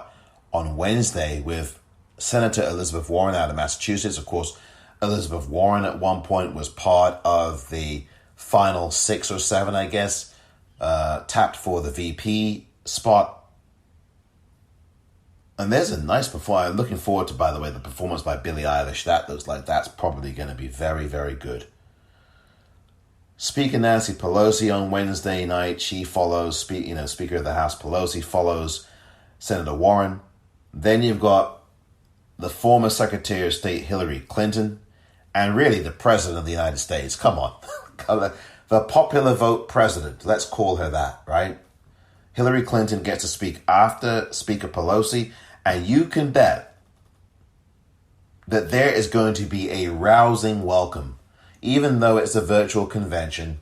on Wednesday with Senator Elizabeth Warren out of Massachusetts. Of course, Elizabeth Warren at one point was part of the final 6 or 7, I guess, tapped for the VP spot. And there's a nice performance. I'm looking forward to, by the way, the performance by Billie Eilish. That looks like that's probably going to be very, very good. Speaker Nancy Pelosi on Wednesday night, she follows, Speaker of the House Pelosi follows Senator Warren. Then you've got the former Secretary of State Hillary Clinton, and really the President of the United States. Come on. The popular vote president, let's call her that, right? Hillary Clinton gets to speak after Speaker Pelosi, and you can bet that there is going to be a rousing welcome. Even though it's a virtual convention,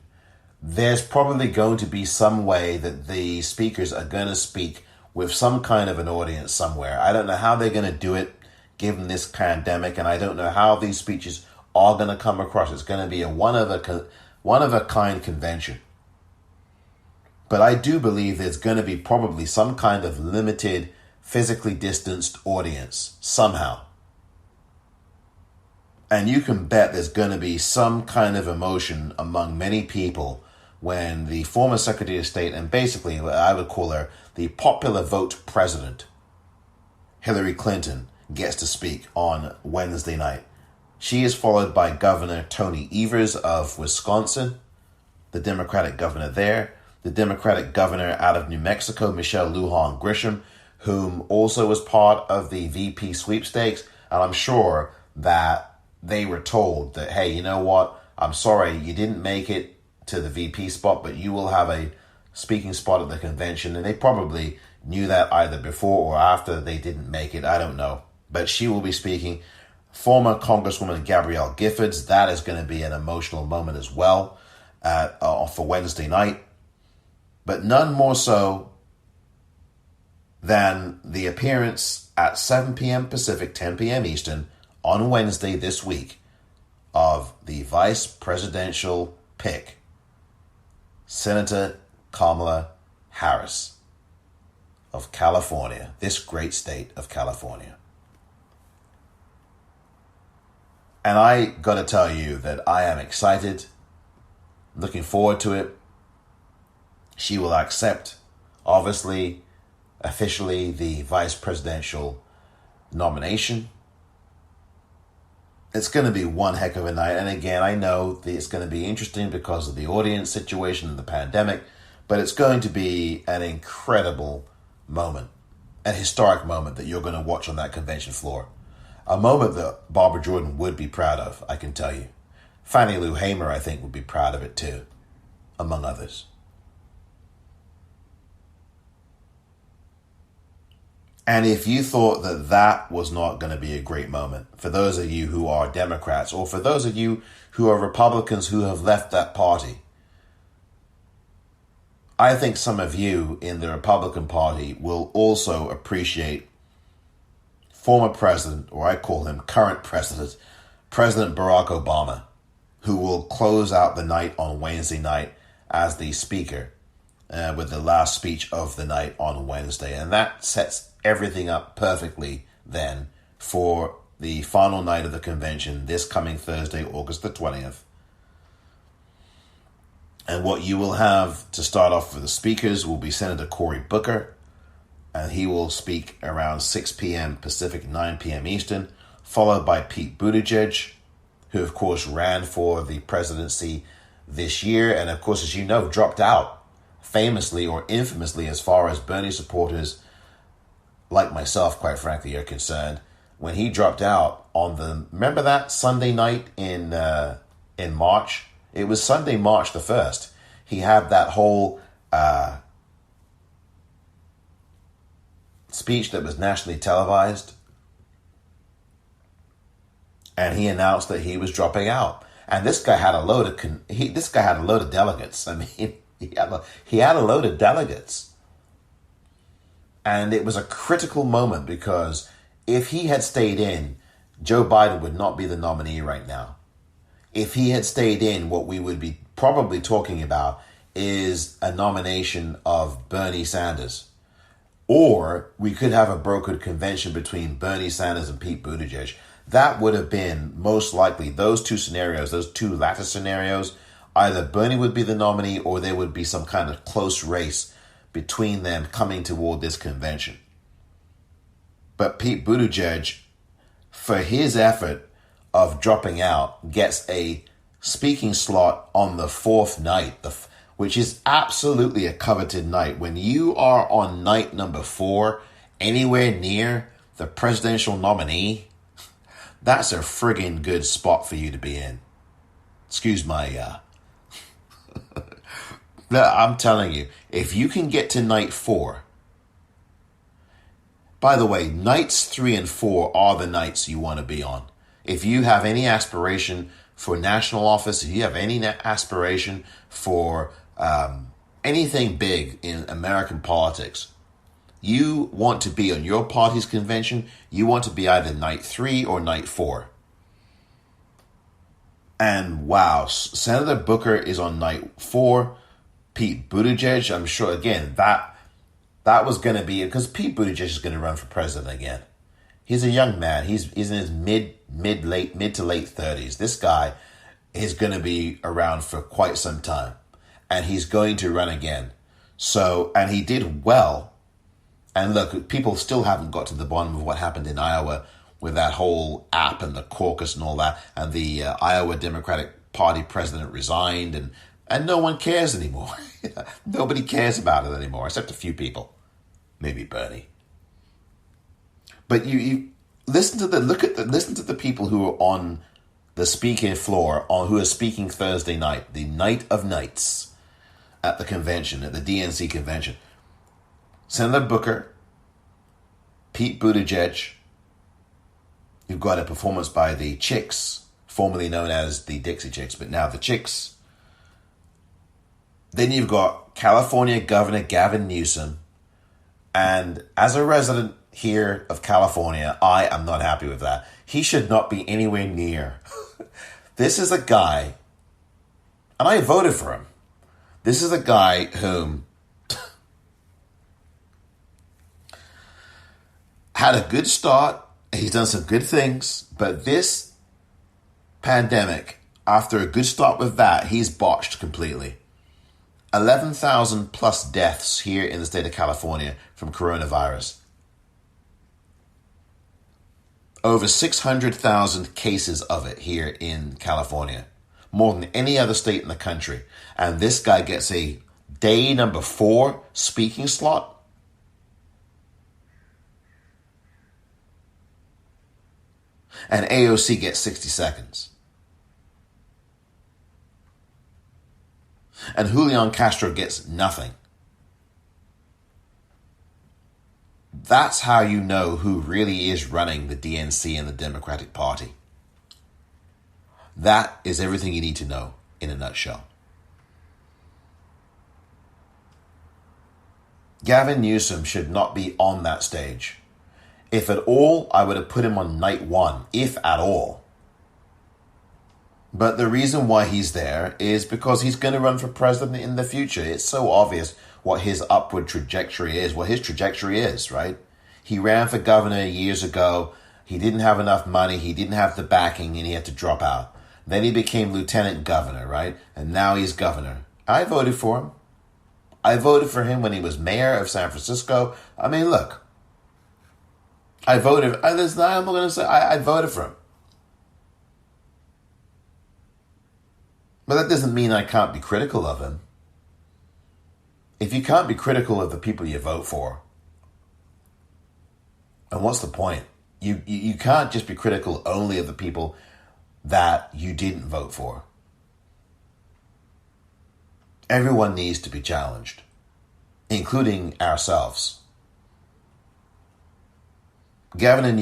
there's probably going to be some way that the speakers are going to speak with some kind of an audience somewhere. I don't know how they're going to do it given this pandemic, and I don't know how these speeches are going to come across. It's going to be a one-of-a-kind convention. But I do believe there's going to be probably some kind of limited, physically distanced audience somehow. And you can bet there's going to be some kind of emotion among many people when the former Secretary of State, and basically I would call her the popular vote president, Hillary Clinton, gets to speak on Wednesday night. She is followed by Governor Tony Evers of Wisconsin, the Democratic governor there, the Democratic governor out of New Mexico, Michelle Lujan Grisham, whom also was part of the VP sweepstakes. And I'm sure that they were told that, hey, you know what? I'm sorry you didn't make it to the VP spot, but you will have a speaking spot at the convention. And they probably knew that either before or after they didn't make it. I don't know. But she will be speaking. Former Congresswoman Gabrielle Giffords, that is going to be an emotional moment as well for Wednesday night. But none more so than the appearance at 7 p.m. Pacific, 10 p.m. Eastern on Wednesday this week of the vice presidential pick, Senator Kamala Harris of California, this great state of California. And I got to tell you that I am excited, looking forward to it. She will accept, obviously, officially, the vice presidential nomination. It's going to be one heck of a night. And again, I know that it's going to be interesting because of the audience situation and the pandemic, but it's going to be an incredible moment, an historic moment that you're going to watch on that convention floor. A moment that Barbara Jordan would be proud of, I can tell you. Fannie Lou Hamer, I think, would be proud of it too, among others. And if you thought that that was not going to be a great moment, for those of you who are Democrats, or for those of you who are Republicans who have left that party, I think some of you in the Republican Party will also appreciate former president, or I call him current president, President Barack Obama, who will close out the night on Wednesday night as the speaker with the last speech of the night on Wednesday. And that sets everything up perfectly then for the final night of the convention this coming Thursday, August the 20th. And what you will have to start off for the speakers will be Senator Cory Booker, and he will speak around 6 p.m. Pacific, 9 p.m. Eastern, followed by Pete Buttigieg, who of course ran for the presidency this year, and of course, as you know, dropped out famously or infamously as far as Bernie supporters like myself, quite frankly, are concerned. When he dropped out on remember that Sunday night in March? It was Sunday, March the 1st. He had that whole speech that was nationally televised, and he announced that he was dropping out. And this guy had a load of delegates. I mean, he had a load of delegates. And it was a critical moment because if he had stayed in, Joe Biden would not be the nominee right now. If he had stayed in, what we would be probably talking about is a nomination of Bernie Sanders. Or we could have a brokered convention between Bernie Sanders and Pete Buttigieg. That would have been most likely those two scenarios, those two latter scenarios. Either Bernie would be the nominee or there would be some kind of close race between them coming toward this convention. But Pete Buttigieg, for his effort of dropping out, gets a speaking slot on the fourth night, which is absolutely a coveted night. When you are on night number 4, anywhere near the presidential nominee, that's a friggin' good spot for you to be in. Excuse my I'm telling you, if you can get to night 4, by the way, nights 3 and 4 are the nights you want to be on. If you have any aspiration for national office, if you have any aspiration for anything big in American politics, you want to be on your party's convention, you want to be either night 3 or night 4. And wow, Senator Booker is on night 4. Pete Buttigieg, I'm sure, again, that was going to be, because Pete Buttigieg is going to run for president again. He's a young man. He's in his mid to late 30s. This guy is going to be around for quite some time, and he's going to run again. So, and he did well. And look, people still haven't got to the bottom of what happened in Iowa with that whole app and the caucus and all that, and the Iowa Democratic Party president resigned, and no one cares anymore. Nobody cares about it anymore, except a few people, maybe Bernie. But you listen to the people who are on the speaking floor, who are speaking Thursday night, the night of nights, at the convention, at the DNC convention. Senator Booker, Pete Buttigieg. You've got a performance by the Chicks, formerly known as the Dixie Chicks, but now the Chicks. Then you've got California Governor Gavin Newsom And as a resident here of California, I am not happy with that. He should not be anywhere near. This is a guy, and I voted for him. This is a guy whom had a good start. He's done some good things, but this pandemic, after a good start with that, he's botched completely. 11,000 plus deaths here in the state of California from coronavirus. Over 600,000 cases of it here in California. More than any other state in the country. And this guy gets a day number 4 speaking slot. And AOC gets 60 seconds. And Julian Castro gets nothing. That's how you know who really is running the DNC and the Democratic Party. That is everything you need to know in a nutshell. Gavin Newsom should not be on that stage. If at all, I would have put him on night 1, if at all. But the reason why he's there is because he's going to run for president in the future. It's so obvious what his upward trajectory is, what his trajectory is, right? He ran for governor years ago. He didn't have enough money. He didn't have the backing, and he had to drop out. Then he became lieutenant governor, right? And now he's governor. I voted for him. I voted for him when he was mayor of San Francisco. I mean, look. I voted. I'm not going to say I voted for him. But that doesn't mean I can't be critical of him. If you can't be critical of the people you vote for, and what's the point? You can't just be critical only of the people that you didn't vote for. Everyone needs to be challenged, including ourselves. Governor.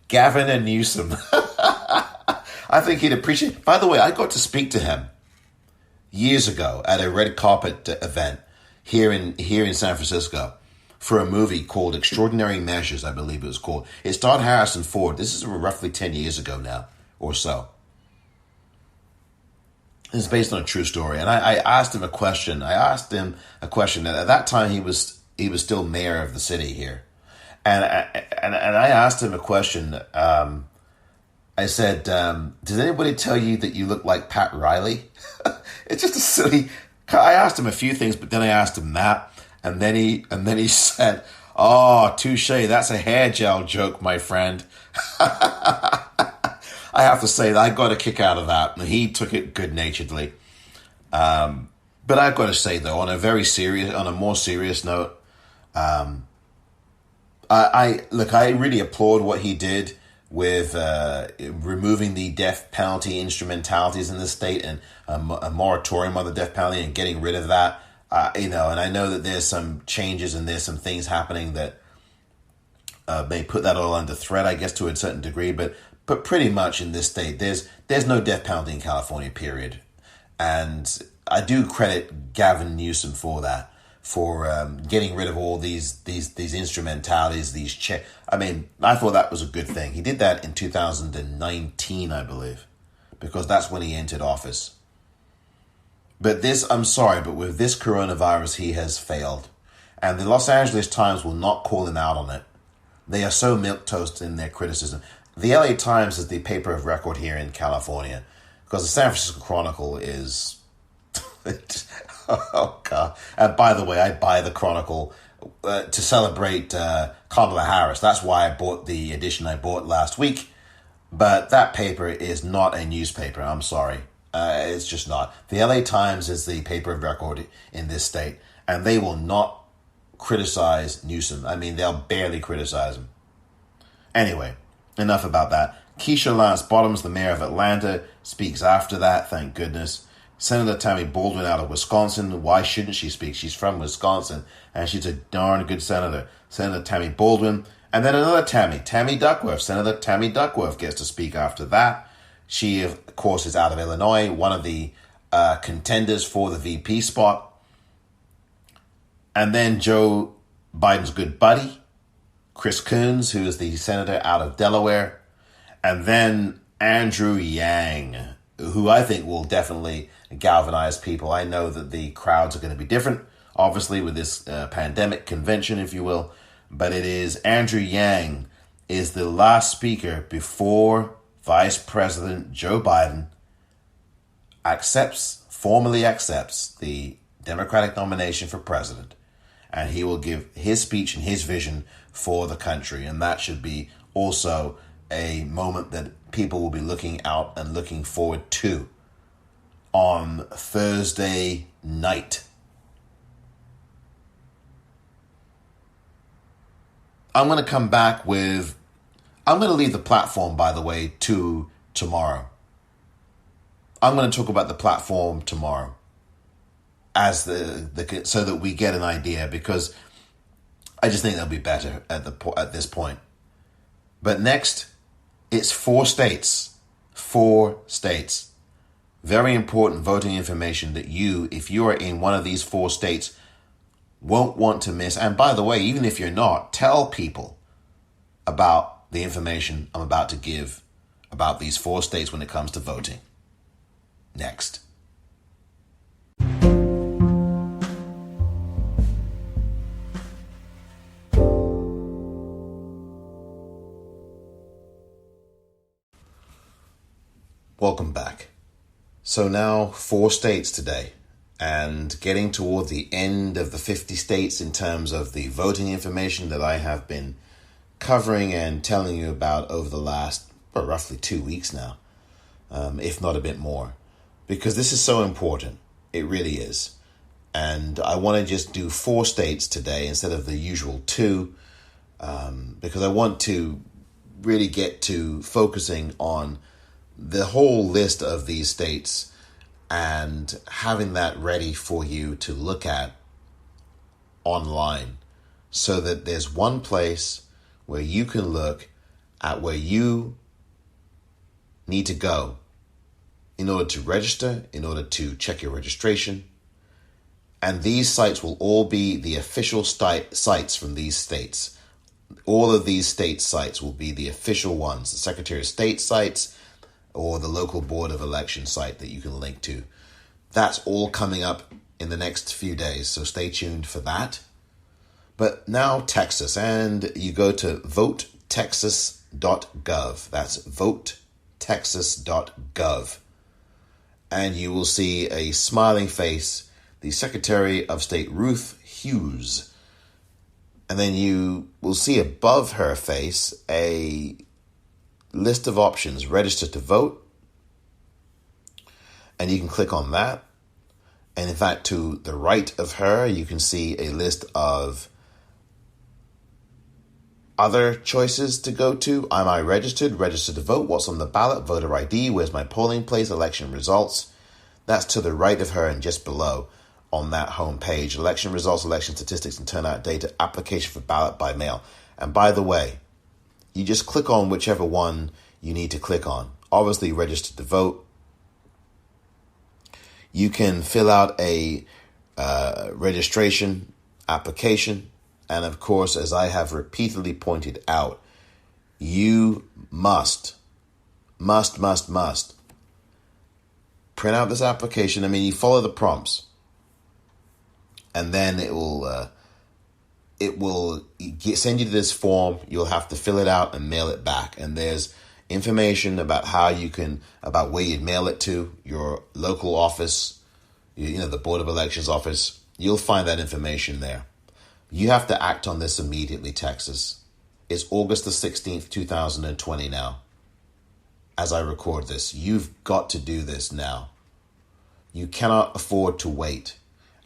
Gavin and Newsom. I think he'd appreciate. By the way, I got to speak to him years ago at a red carpet event here in San Francisco for a movie called Extraordinary Measures, I believe it was called. It starred Harrison Ford. This is roughly 10 years ago now or so. It's based on a true story. And I asked him a question. At that time, he was still mayor of the city here. And I asked him a question. I said, "Does anybody tell you that you look like Pat Riley?" It's just a silly. I asked him a few things, but then I asked him that, and then he said, "Oh, touche. That's a hair gel joke, my friend." I have to say that I got a kick out of that, and he took it good-naturedly. But I've got to say though, on a more serious note, I really applaud what he did with removing the death penalty instrumentalities in the state and a moratorium on the death penalty and getting rid of that. And I know that there's some changes and there's some things happening that may put that all under threat, I guess, to a certain degree. But pretty much in this state, there's no death penalty in California, period. And I do credit Gavin Newsom for that. For getting rid of all these instrumentalities, I thought that was a good thing. He did that in 2019, I believe, because that's when he entered office. But I'm sorry, but with this coronavirus, he has failed. And the Los Angeles Times will not call him out on it. They are so milquetoast in their criticism. The LA Times is the paper of record here in California, because the San Francisco Chronicle is... Oh, God. And by the way, I buy the Chronicle to celebrate Kamala Harris. That's why I bought the edition I bought last week. But that paper is not a newspaper. I'm sorry. It's just not. The LA Times is the paper of record in this state. And they will not criticize Newsom. I mean, they'll barely criticize him. Anyway, enough about that. Keisha Lance Bottoms, the mayor of Atlanta, speaks after that. Thank goodness. Senator Tammy Baldwin out of Wisconsin. Why shouldn't she speak? She's from Wisconsin, and she's a darn good senator. Senator Tammy Baldwin. And then another Tammy Duckworth. Senator Tammy Duckworth gets to speak after that. She, of course, is out of Illinois, one of the contenders for the VP spot. And then Joe Biden's good buddy, Chris Coons, who is the senator out of Delaware. And then Andrew Yang, who I think will definitely galvanize people. I know that the crowds are going to be different, obviously, with this pandemic convention, if you will. But it is Andrew Yang is the last speaker before Vice President Joe Biden formally accepts the Democratic nomination for president. And he will give his speech and his vision for the country. And that should be also a moment that people will be looking out and looking forward to on Thursday night. I'm going to leave the platform, by the way, to tomorrow. I'm going to talk about the platform tomorrow as so that we get an idea, because I just think that'll be better at this point. But next, it's 4 states. 4 states. Very important voting information that you, if you are in one of these 4 states, won't want to miss. And by the way, even if you're not, tell people about the information I'm about to give about these 4 states when it comes to voting. Next. Welcome back. So now 4 states today, and getting toward the end of the 50 states in terms of the voting information that I have been covering and telling you about over the last roughly 2 weeks now, if not a bit more, because this is so important. It really is. And I want to just do 4 states today instead of the usual 2, because I want to really get to focusing on the whole list of these states and having that ready for you to look at online, so that there's one place where you can look at where you need to go in order to register, in order to check your registration. And these sites will all be the official sites from these states. All of these state sites will be the official ones, the Secretary of State sites, or the local board of election site that you can link to. That's all coming up in the next few days, so stay tuned for that. But now Texas, and you go to votetexas.gov. That's votetexas.gov. And you will see a smiling face, the Secretary of State Ruth Hughes. And then you will see above her face a list of options: register to vote, and you can click on that. And in fact, to the right of her, you can see a list of other choices to go to. Am I registered? Register to vote. What's on the ballot? Voter ID. Where's my polling place? Election results. That's to the right of her and just below on that home page. Election results, election statistics and turnout data, application for ballot by mail. And by the way, you just click on whichever one you need to click on. Obviously, register to vote. You can fill out a registration application. And of course, as I have repeatedly pointed out, you must print out this application. I mean, you follow the prompts, and then it will send you to this form. You'll have to fill it out and mail it back. And there's information about about where you'd mail it to, your local office, the Board of Elections office. You'll find that information there. You have to act on this immediately, Texas. It's August the 16th, 2020 now. As I record this, you've got to do this now. You cannot afford to wait.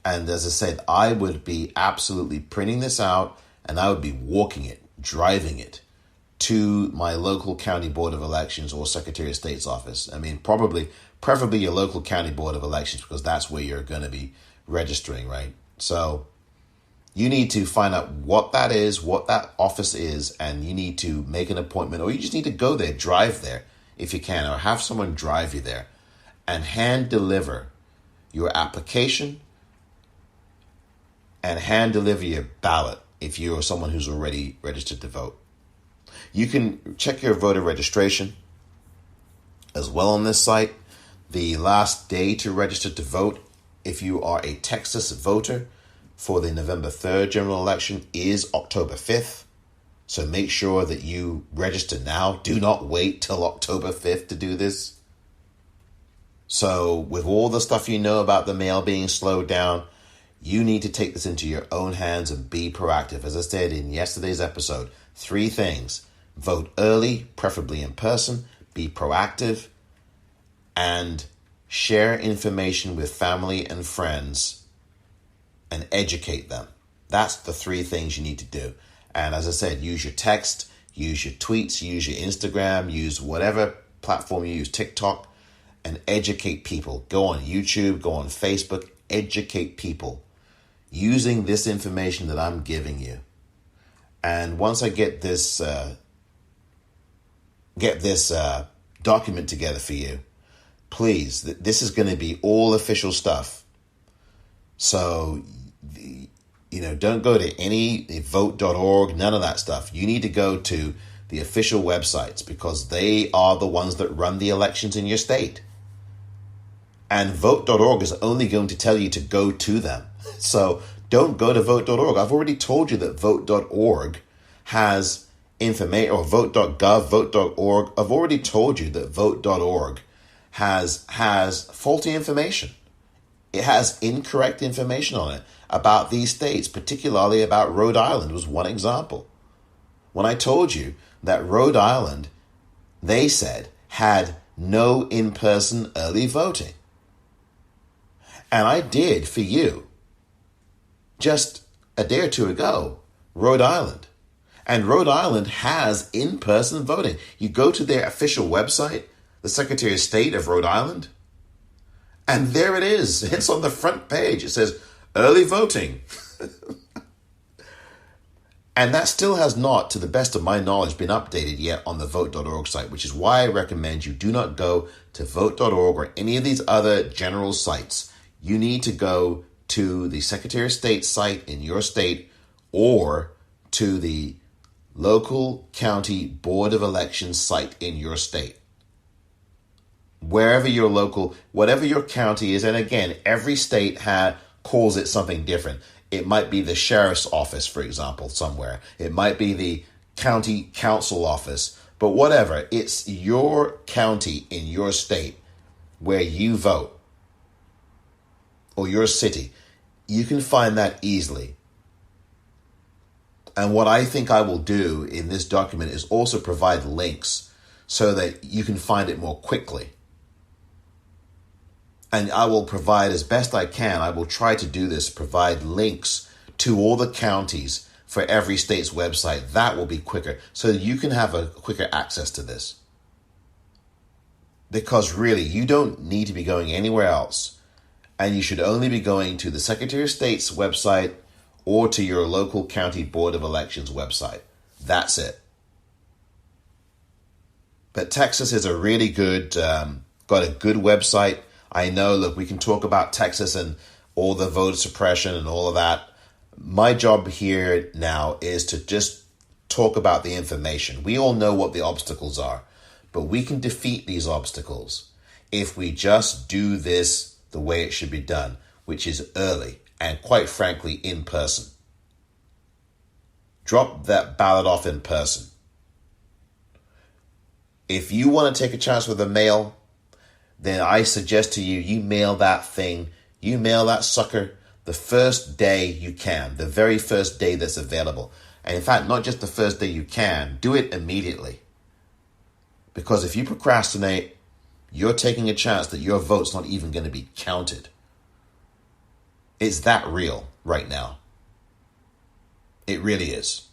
And as I said, I would be absolutely printing this out, and I would be walking it, driving it to my local county board of elections or Secretary of State's office. I mean, preferably your local county board of elections, because that's where you're going to be registering, right? So you need to find out what that is, what that office is, and you need to make an appointment, or you just need to go there, drive there. if you can, or have someone drive you there and hand deliver your application and hand deliver your ballot if you're someone who's already registered to vote. You can check your voter registration as well on this site. The last day to register to vote, if you are a Texas voter for the November 3rd general election, is October 5th. So make sure that you register now. Do not wait till October 5th to do this. So with all the stuff you know about the mail being slowed down, you need to take this into your own hands and be proactive. As I said in yesterday's episode, 3 things. Vote early, preferably in person. Be proactive. And share information with family and friends and educate them. That's the 3 things you need to do. And as I said, use your text, use your tweets, use your Instagram, use whatever platform you use, TikTok, and educate people. Go on YouTube, go on Facebook, educate people using this information that I'm giving you. And once I get this document together for you, please, this is going to be all official stuff. So, don't go to any vote.org, none of that stuff. You need to go to the official websites because they are the ones that run the elections in your state. And vote.org is only going to tell you to go to them. So don't go to vote.org. I've already told you that vote.org has information, or vote.gov, vote.org. I've already told you that vote.org has faulty information. It has incorrect information on it about these states, particularly about Rhode Island was one example. When I told you that Rhode Island, they said, had no in-person early voting. And I did for you just a day or 2 ago, Rhode Island. And Rhode Island has in-person voting. You go to their official website, the Secretary of State of Rhode Island, and there it is. It's on the front page. It says, early voting. And that still has not, to the best of my knowledge, been updated yet on the vote.org site, which is why I recommend you do not go to vote.org or any of these other general sites. You need to go to the Secretary of State site in your state or to the local county board of elections site in your state. Wherever your local, whatever your county is, and again, every state calls it something different. It might be the sheriff's office, for example, somewhere. It might be the county council office. But whatever, it's your county in your state where you vote, or your city. You can find that easily. And what I think I will do in this document is also provide links so that you can find it more quickly. And I will provide, as best I can, I will try to do this, provide links to all the counties for every state's website. That will be quicker, so that you can have a quicker access to this. Because really, you don't need to be going anywhere else. And you should only be going to the Secretary of State's website or to your local county board of elections website. That's it. But Texas is a really good, got a good website. I know, look, we can talk about Texas and all the voter suppression and all of that. My job here now is to just talk about the information. We all know what the obstacles are, but we can defeat these obstacles if we just do this the way it should be done, which is early and, quite frankly, in person. Drop that ballot off in person. If you want to take a chance with the mail, then I suggest to you, you mail that sucker the first day you can, the very first day that's available. And in fact, not just the first day you can, do it immediately. Because if you procrastinate, you're taking a chance that your vote's not even going to be counted. It's that real right now. It really is.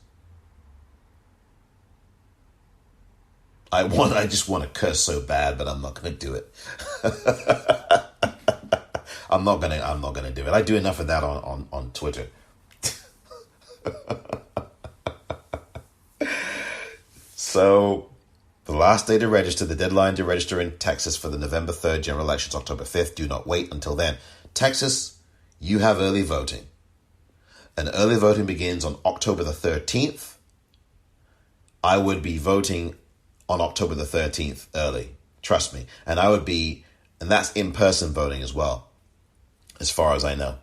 I just want to curse so bad, but I'm not going to do it. I'm not going to do it. I do enough of that on Twitter. So the the last day to register. The deadline to register in Texas for the November 3rd general elections, October 5th. Do not wait until then. Texas, you have early voting. And early voting begins on October the 13th. I would be voting on October the 13th early. Trust me. And that's in-person voting as well, as far as I know.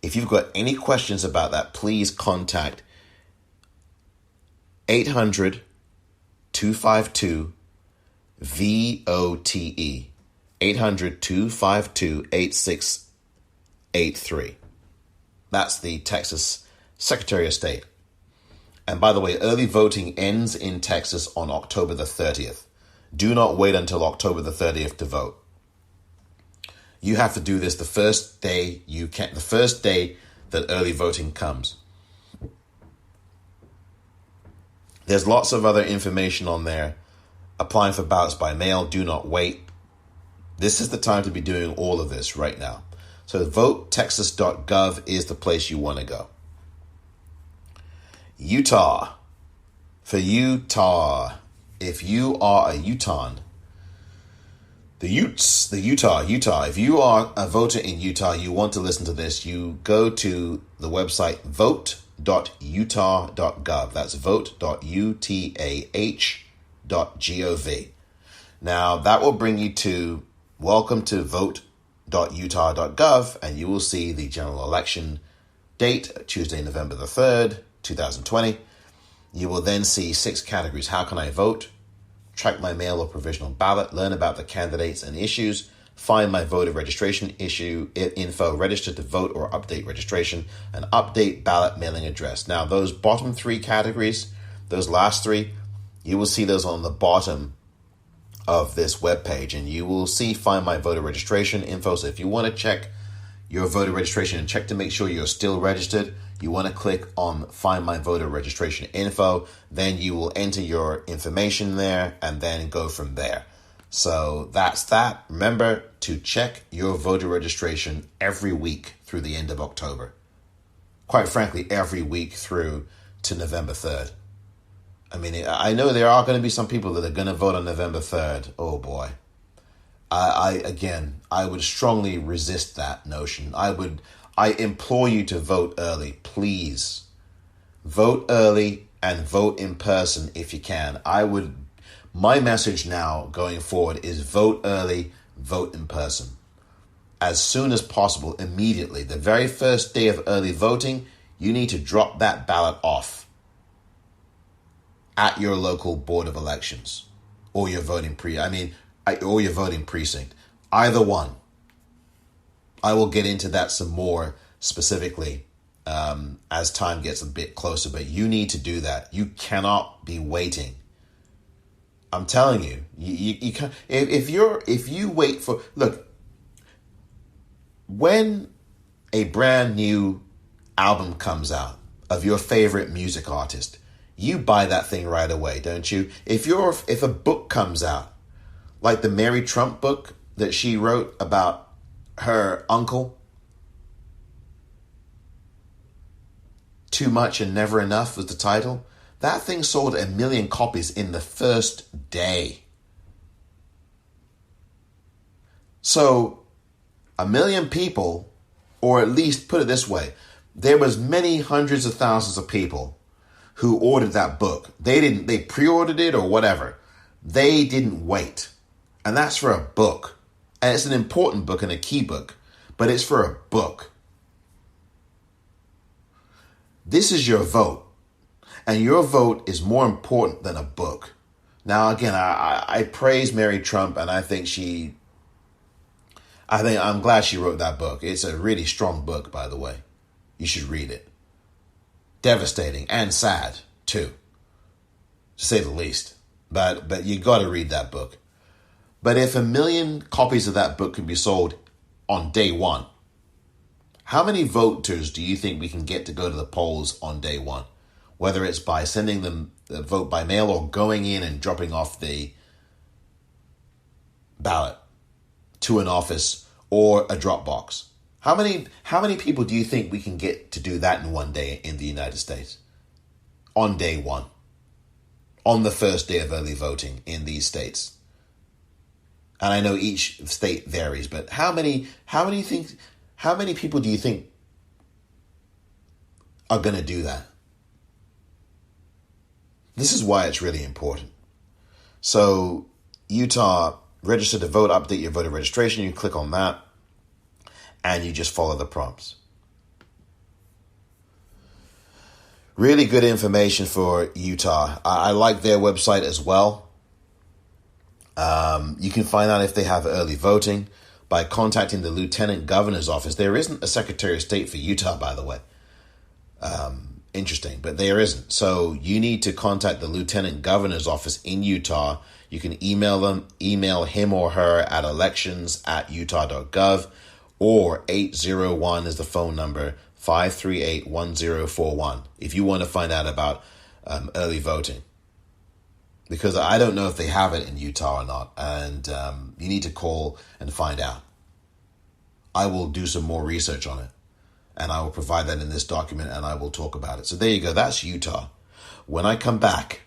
If you've got any questions about that, please contact 800-252-VOTE. 800-252-8683. That's the Texas Secretary of State. And by the way, early voting ends in Texas on October the 30th. Do not wait until October the 30th to vote. You have to do this the first day the first day that early voting comes. There's lots of other information on there. Applying for ballots by mail. Do not wait. This is the time to be doing all of this right now. So votetexas.gov is the place you want to go. Utah. For Utah. If you are a Utahn, Utah. If you are a voter in Utah, you want to listen to this, you go to the website vote.utah.gov. That's vote.utah.gov. Now, that will bring you to welcome to vote.utah.gov, and you will see the general election date, Tuesday, November the 3rd, 2020. You will then see 6 categories. How can I vote? Track my mail or provisional ballot, learn about the candidates and issues, find my voter registration info, register to vote or update registration, and update ballot mailing address. Now, those bottom 3 categories, those last 3, you will see those on the bottom of this webpage, and you will see find my voter registration info. So if you want to check your voter registration and check to make sure you're still registered, you want to click on Find My Voter Registration Info. Then you will enter your information there and then go from there. So that's that. Remember to check your voter registration every week through the end of October. Quite frankly, every week through to November 3rd. I mean, I know there are going to be some people that are going to vote on November 3rd. Oh boy. I would strongly resist that notion. I implore you to vote early, please. Vote early and vote in person if you can. My message now going forward is vote early, vote in person. As soon as possible, immediately. The very first day of early voting, you need to drop that ballot off at your local board of elections or your voting precinct. Either one. I will get into that some more specifically as time gets a bit closer, but you need to do that. You cannot be waiting. I'm telling you, you can't. If you wait for, look, when a brand new album comes out of your favorite music artist, you buy that thing right away, don't you? If a book comes out, like the Mary Trump book that she wrote about her uncle, Too Much and Never Enough was the title. That thing sold 1 million copies in the first day. So 1 million people, or at least put it this way, there was many hundreds of thousands of people who ordered that book. They pre-ordered it or whatever. They didn't wait. And that's for a book. And it's an important book and a key book, but it's for a book. This is your vote. And your vote is more important than a book. Now, again, I praise Mary Trump, and I'm glad she wrote that book. It's a really strong book, by the way. You should read it. Devastating and sad, too, to say the least. But you got to read that book. But if 1 million copies of that book could be sold on day one, how many voters do you think we can get to go to the polls on day one? Whether it's by sending them the vote by mail or going in and dropping off the ballot to an office or a drop box. How many people do you think we can get to do that in one day in the United States? On day one. on the first day of early voting in these states. And I know each state varies, but how many people do you think are going to do that? This is why it's really important. So Utah, register to vote, update your voter registration. You click on that and you just follow the prompts. Really good information for Utah. I like their website as well. You can find out if they have early voting by contacting the Lieutenant Governor's office. There isn't a Secretary of State for Utah, by the way. Interesting, but there isn't. So you need to contact the Lieutenant Governor's office in Utah. You can email him or her at elections@utah.gov, or 801 is the phone number, 538-1041, if you want to find out about early voting. Because I don't know if they have it in Utah or not, and you need to call and find out. I will do some more research on it, and I will provide that in this document, and I will talk about it. So there you go. That's Utah. When I come back,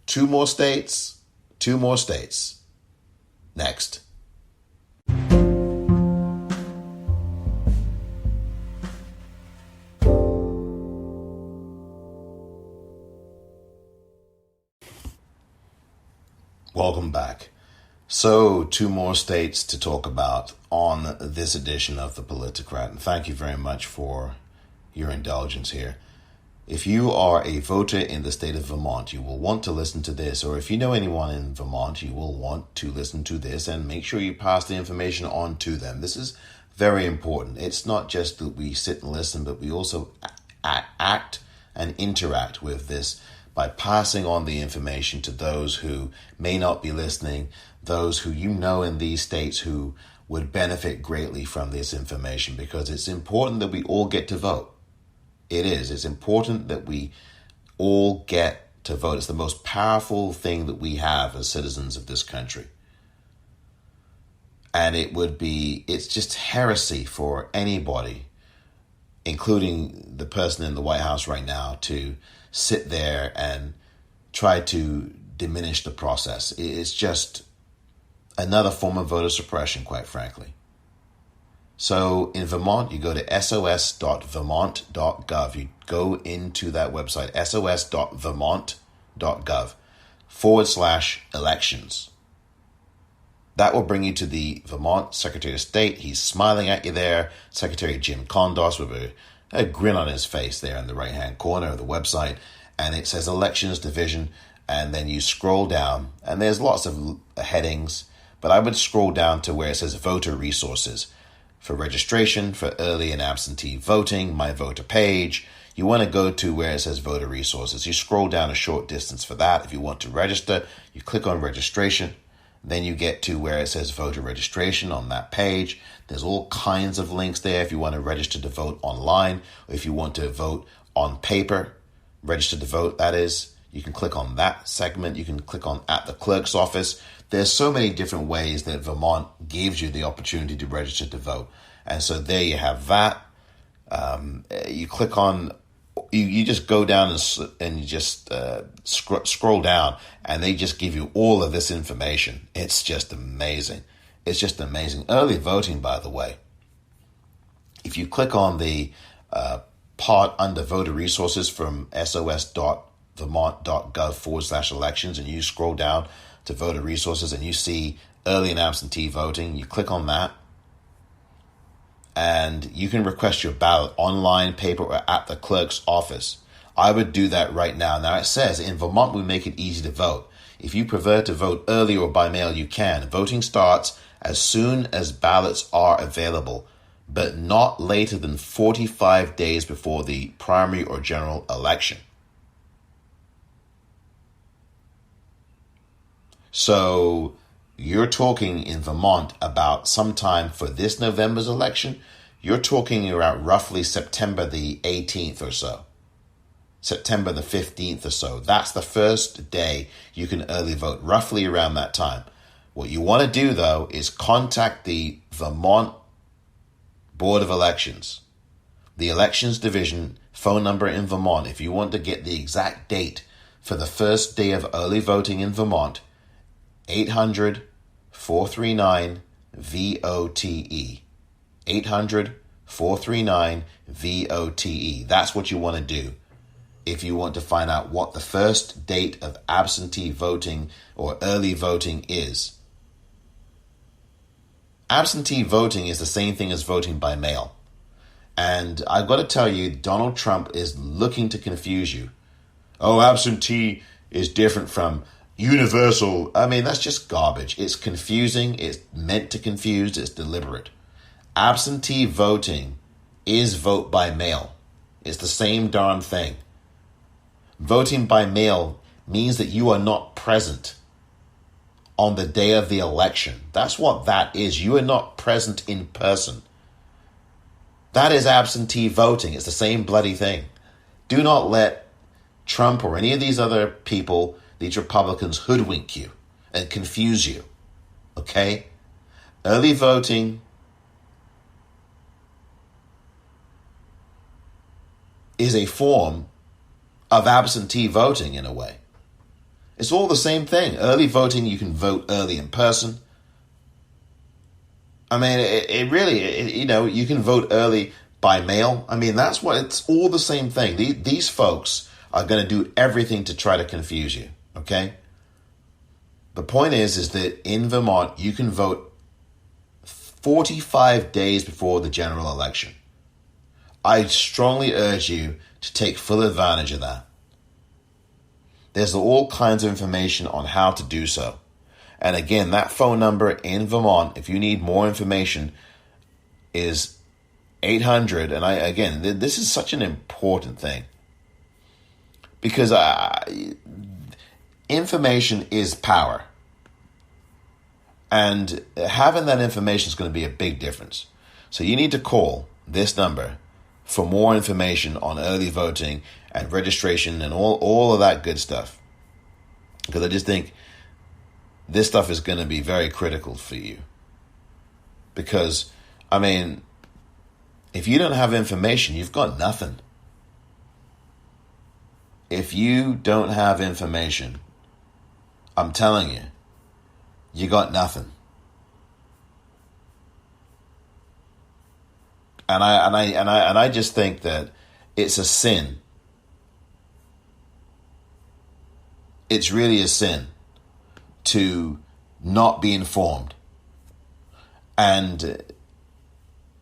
two more states. Next. Welcome back. So, two more states to talk about on this edition of The Politicrat. And thank you very much for your indulgence here. If you are a voter in the state of Vermont, you will want to listen to this. Or if you know anyone in Vermont, you will want to listen to this, and make sure you pass the information on to them. This is very important. It's not just that we sit and listen, but we also act and interact with this by passing on the information to those who may not be listening, those who you know in these states who would benefit greatly from this information, because it's important that we all get to vote. It is. It's important that we all get to vote. It's the most powerful thing that we have as citizens of this country. And it's just heresy for anybody, including the person in the White House right now, to sit there and try to diminish the process. It's just another form of voter suppression, quite frankly. So in Vermont, you go to sos.vermont.gov. You go into that website, sos.vermont.gov/elections. That will bring you to the Vermont Secretary of State. He's smiling at you there, Secretary Jim Condos, with a grin on his face there in the right-hand corner of the website. And it says Elections Division. And then you scroll down, and there's lots of headings, but I would scroll down to where it says Voter Resources. For registration, for early and absentee voting, My Voter page, you want to go to where it says Voter Resources. You scroll down a short distance for that. If you want to register, you click on Registration. Then you get to where it says Voter Registration on that page. There's all kinds of links there if you want to register to vote online, or if you want to vote on paper, register to vote, that is. You can click on that segment. You can click on at the clerk's office. There's so many different ways that Vermont gives you the opportunity to register to vote. And so there you have that. You click on, you just go down and you just scroll down, and they just give you all of this information. It's just amazing. It's just amazing. Early voting, by the way, if you click on the part under voter resources from sos.vermont.gov/elections, and you scroll down to voter resources and you see early and absentee voting, you click on that, and you can request your ballot online, paper, or at the clerk's office. I would do that right now. Now it says in Vermont, we make it easy to vote. If you prefer to vote early or by mail, you can. Voting starts as soon as ballots are available, but not later than 45 days before the primary or general election. So you're talking in Vermont about sometime for this November's election, you're talking about roughly September the 18th or so. September the 15th or so. That's the first day you can early vote, roughly around that time. What you want to do, though, is contact the Vermont Board of Elections, the Elections Division phone number in Vermont. If you want to get the exact date for the first day of early voting in Vermont, 800-439-VOTE. 800-439-VOTE. That's what you want to do if you want to find out what the first date of absentee voting or early voting is. Absentee voting is the same thing as voting by mail. And I've got to tell you, Donald Trump is looking to confuse you. Oh, absentee is different from universal. I mean, that's just garbage. It's confusing. It's meant to confuse. It's deliberate. Absentee voting is vote by mail. It's the same darn thing. Voting by mail means that you are not present on the day of the election. That's what that is. You are not present in person. That is absentee voting. It's the same bloody thing. Do not let Trump or any of these other people, these Republicans, hoodwink you and confuse you. Okay? Early voting is a form of absentee voting in a way. It's all the same thing. Early voting, you can vote early in person. I mean, it really, you can vote early by mail. I mean, that's what, it's all the same thing. These folks are going to do everything to try to confuse you, okay? The point is that in Vermont, you can vote 45 days before the general election. I strongly urge you to take full advantage of that. There's all kinds of information on how to do so. And again, that phone number in Vermont, if you need more information, is 800. And this is such an important thing. Because information is power. And having that information is going to be a big difference. So you need to call this number for more information on early voting and registration and all of that good stuff. Because I just think this stuff is going to be very critical for you. Because, I mean, if you don't have information, you've got nothing. If you don't have information, I'm telling you, you got nothing. And I just think that it's a sin. It's really a sin to not be informed. And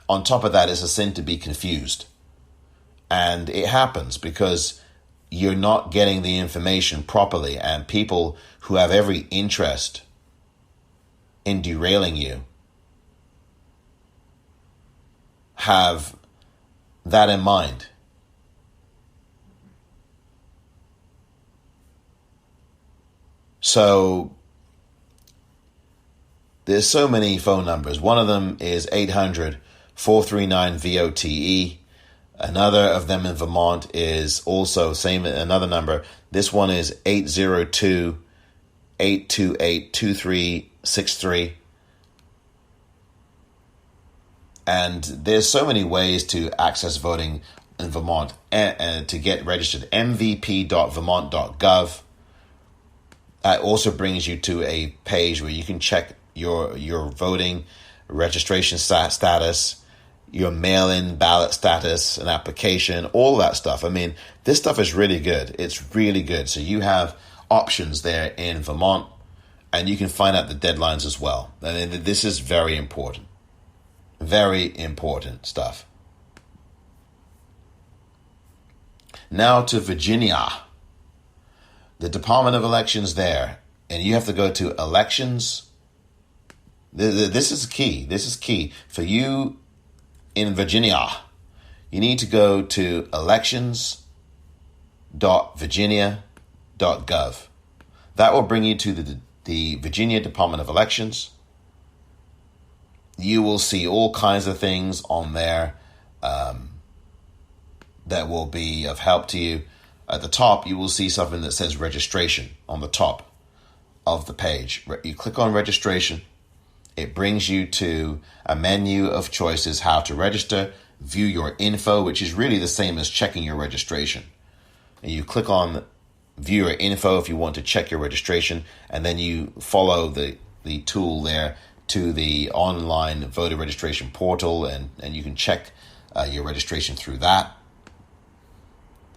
on top of that, it's a sin to be confused. And it happens because you're not getting the information properly, and people who have every interest in derailing you have that in mind. So there's so many phone numbers. One of them is 800-439-VOTE. Another of them in Vermont is also another number. This one is 802-828-2363. And there's so many ways to access voting in Vermont and to get registered. mvp.vermont.gov. That also brings you to a page where you can check your voting registration status, your mail-in ballot status, an application, all that stuff. I mean, this stuff is really good. It's really good. So you have options there in Vermont, and you can find out the deadlines as well. And this is very important. Very important stuff. Now to Virginia. The Department of Elections there. And you have to go to elections. This is key. This is key. For you in Virginia, you need to go to elections.virginia.gov. That will bring you to the Virginia Department of Elections. You will see all kinds of things on there that will be of help to you. At the top, you will see something that says registration on the top of the page. You click on registration. It brings you to a menu of choices how to register, view your info, which is really the same as checking your registration. And you click on viewer info if you want to check your registration, and then you follow the tool there to the online voter registration portal, and you can check your registration through that.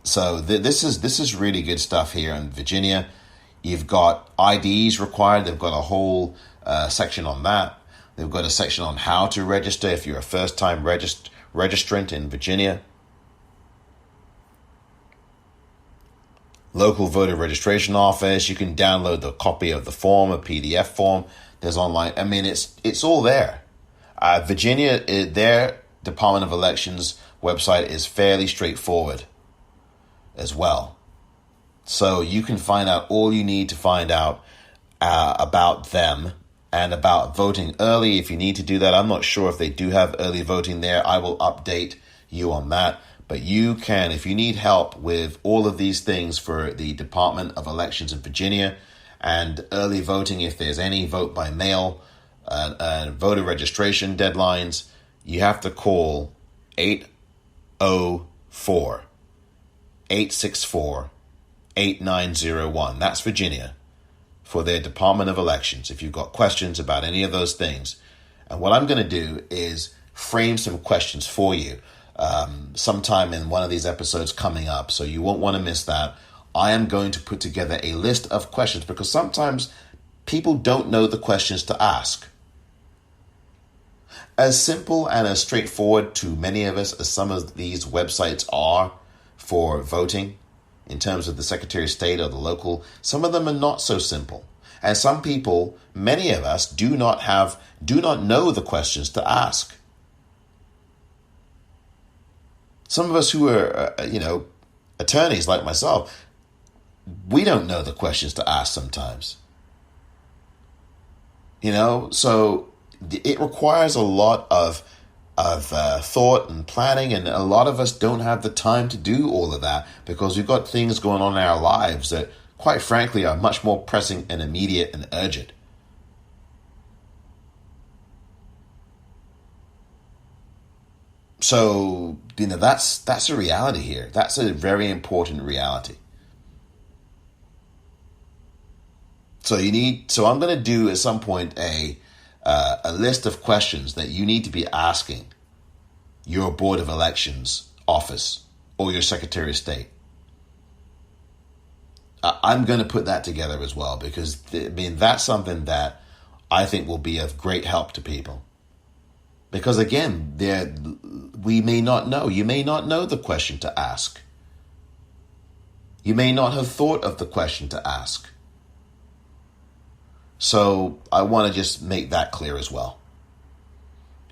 So this is really good stuff here in Virginia. You've got IDs required. They've got a whole section on that. They've got a section on how to register if you're a first-time registrant in Virginia. Local voter registration office. You can download the copy of the form, a PDF form. There's online. I mean, it's all there. Virginia, their Department of Elections website is fairly straightforward as well. So you can find out all you need to find out about them and about voting early if you need to do that. I'm not sure if they do have early voting there. I will update you on that. But you can, if you need help with all of these things for the Department of Elections in Virginia and early voting, if there's any vote by mail and voter registration deadlines, you have to call 804-864-8901. That's Virginia, for their Department of Elections, if you've got questions about any of those things. And what I'm going to do is frame some questions for you sometime in one of these episodes coming up, so you won't want to miss that. I am going to put together a list of questions because sometimes people don't know the questions to ask. As simple and as straightforward to many of us as some of these websites are for voting, in terms of the Secretary of State or the local, some of them are not so simple. And some people, many of us, do not know the questions to ask. Some of us who are, attorneys like myself, we don't know the questions to ask sometimes. So it requires a lot of thought and planning, and a lot of us don't have the time to do all of that because we've got things going on in our lives that, quite frankly, are much more pressing and immediate and urgent. So, that's a reality here. That's a very important reality. So I'm going to do at some point a list of questions that you need to be asking your Board of Elections office or your Secretary of State. I'm going to put that together as well because, that's something that I think will be of great help to people. Because, again, we may not know. You may not know the question to ask. You may not have thought of the question to ask. So I want to just make that clear as well.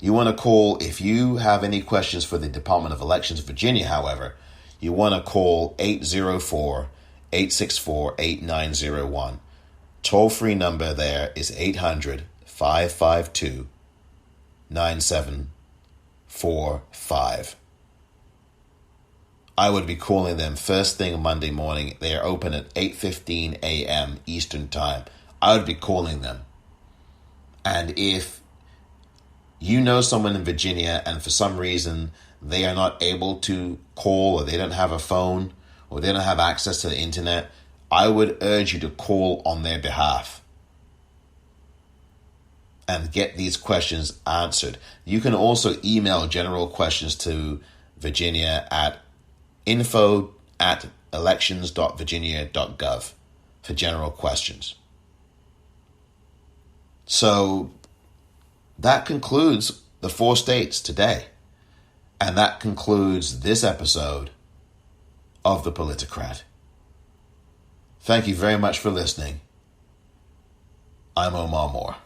You want to call, if you have any questions for the Department of Elections Virginia, however, you want to call 804-864-8901. Toll-free number there is 800-552-9745. I would be calling them first thing Monday morning. They are open at 8:15 a.m. Eastern Time. I would be calling them. And if you know someone in Virginia and for some reason they are not able to call, or they don't have a phone, or they don't have access to the internet, I would urge you to call on their behalf and get these questions answered. You can also email general questions to Virginia at info@elections.virginia.gov for general questions. So that concludes the 4 states today. And that concludes this episode of The Politicrat. Thank you very much for listening. I'm Omar Moore.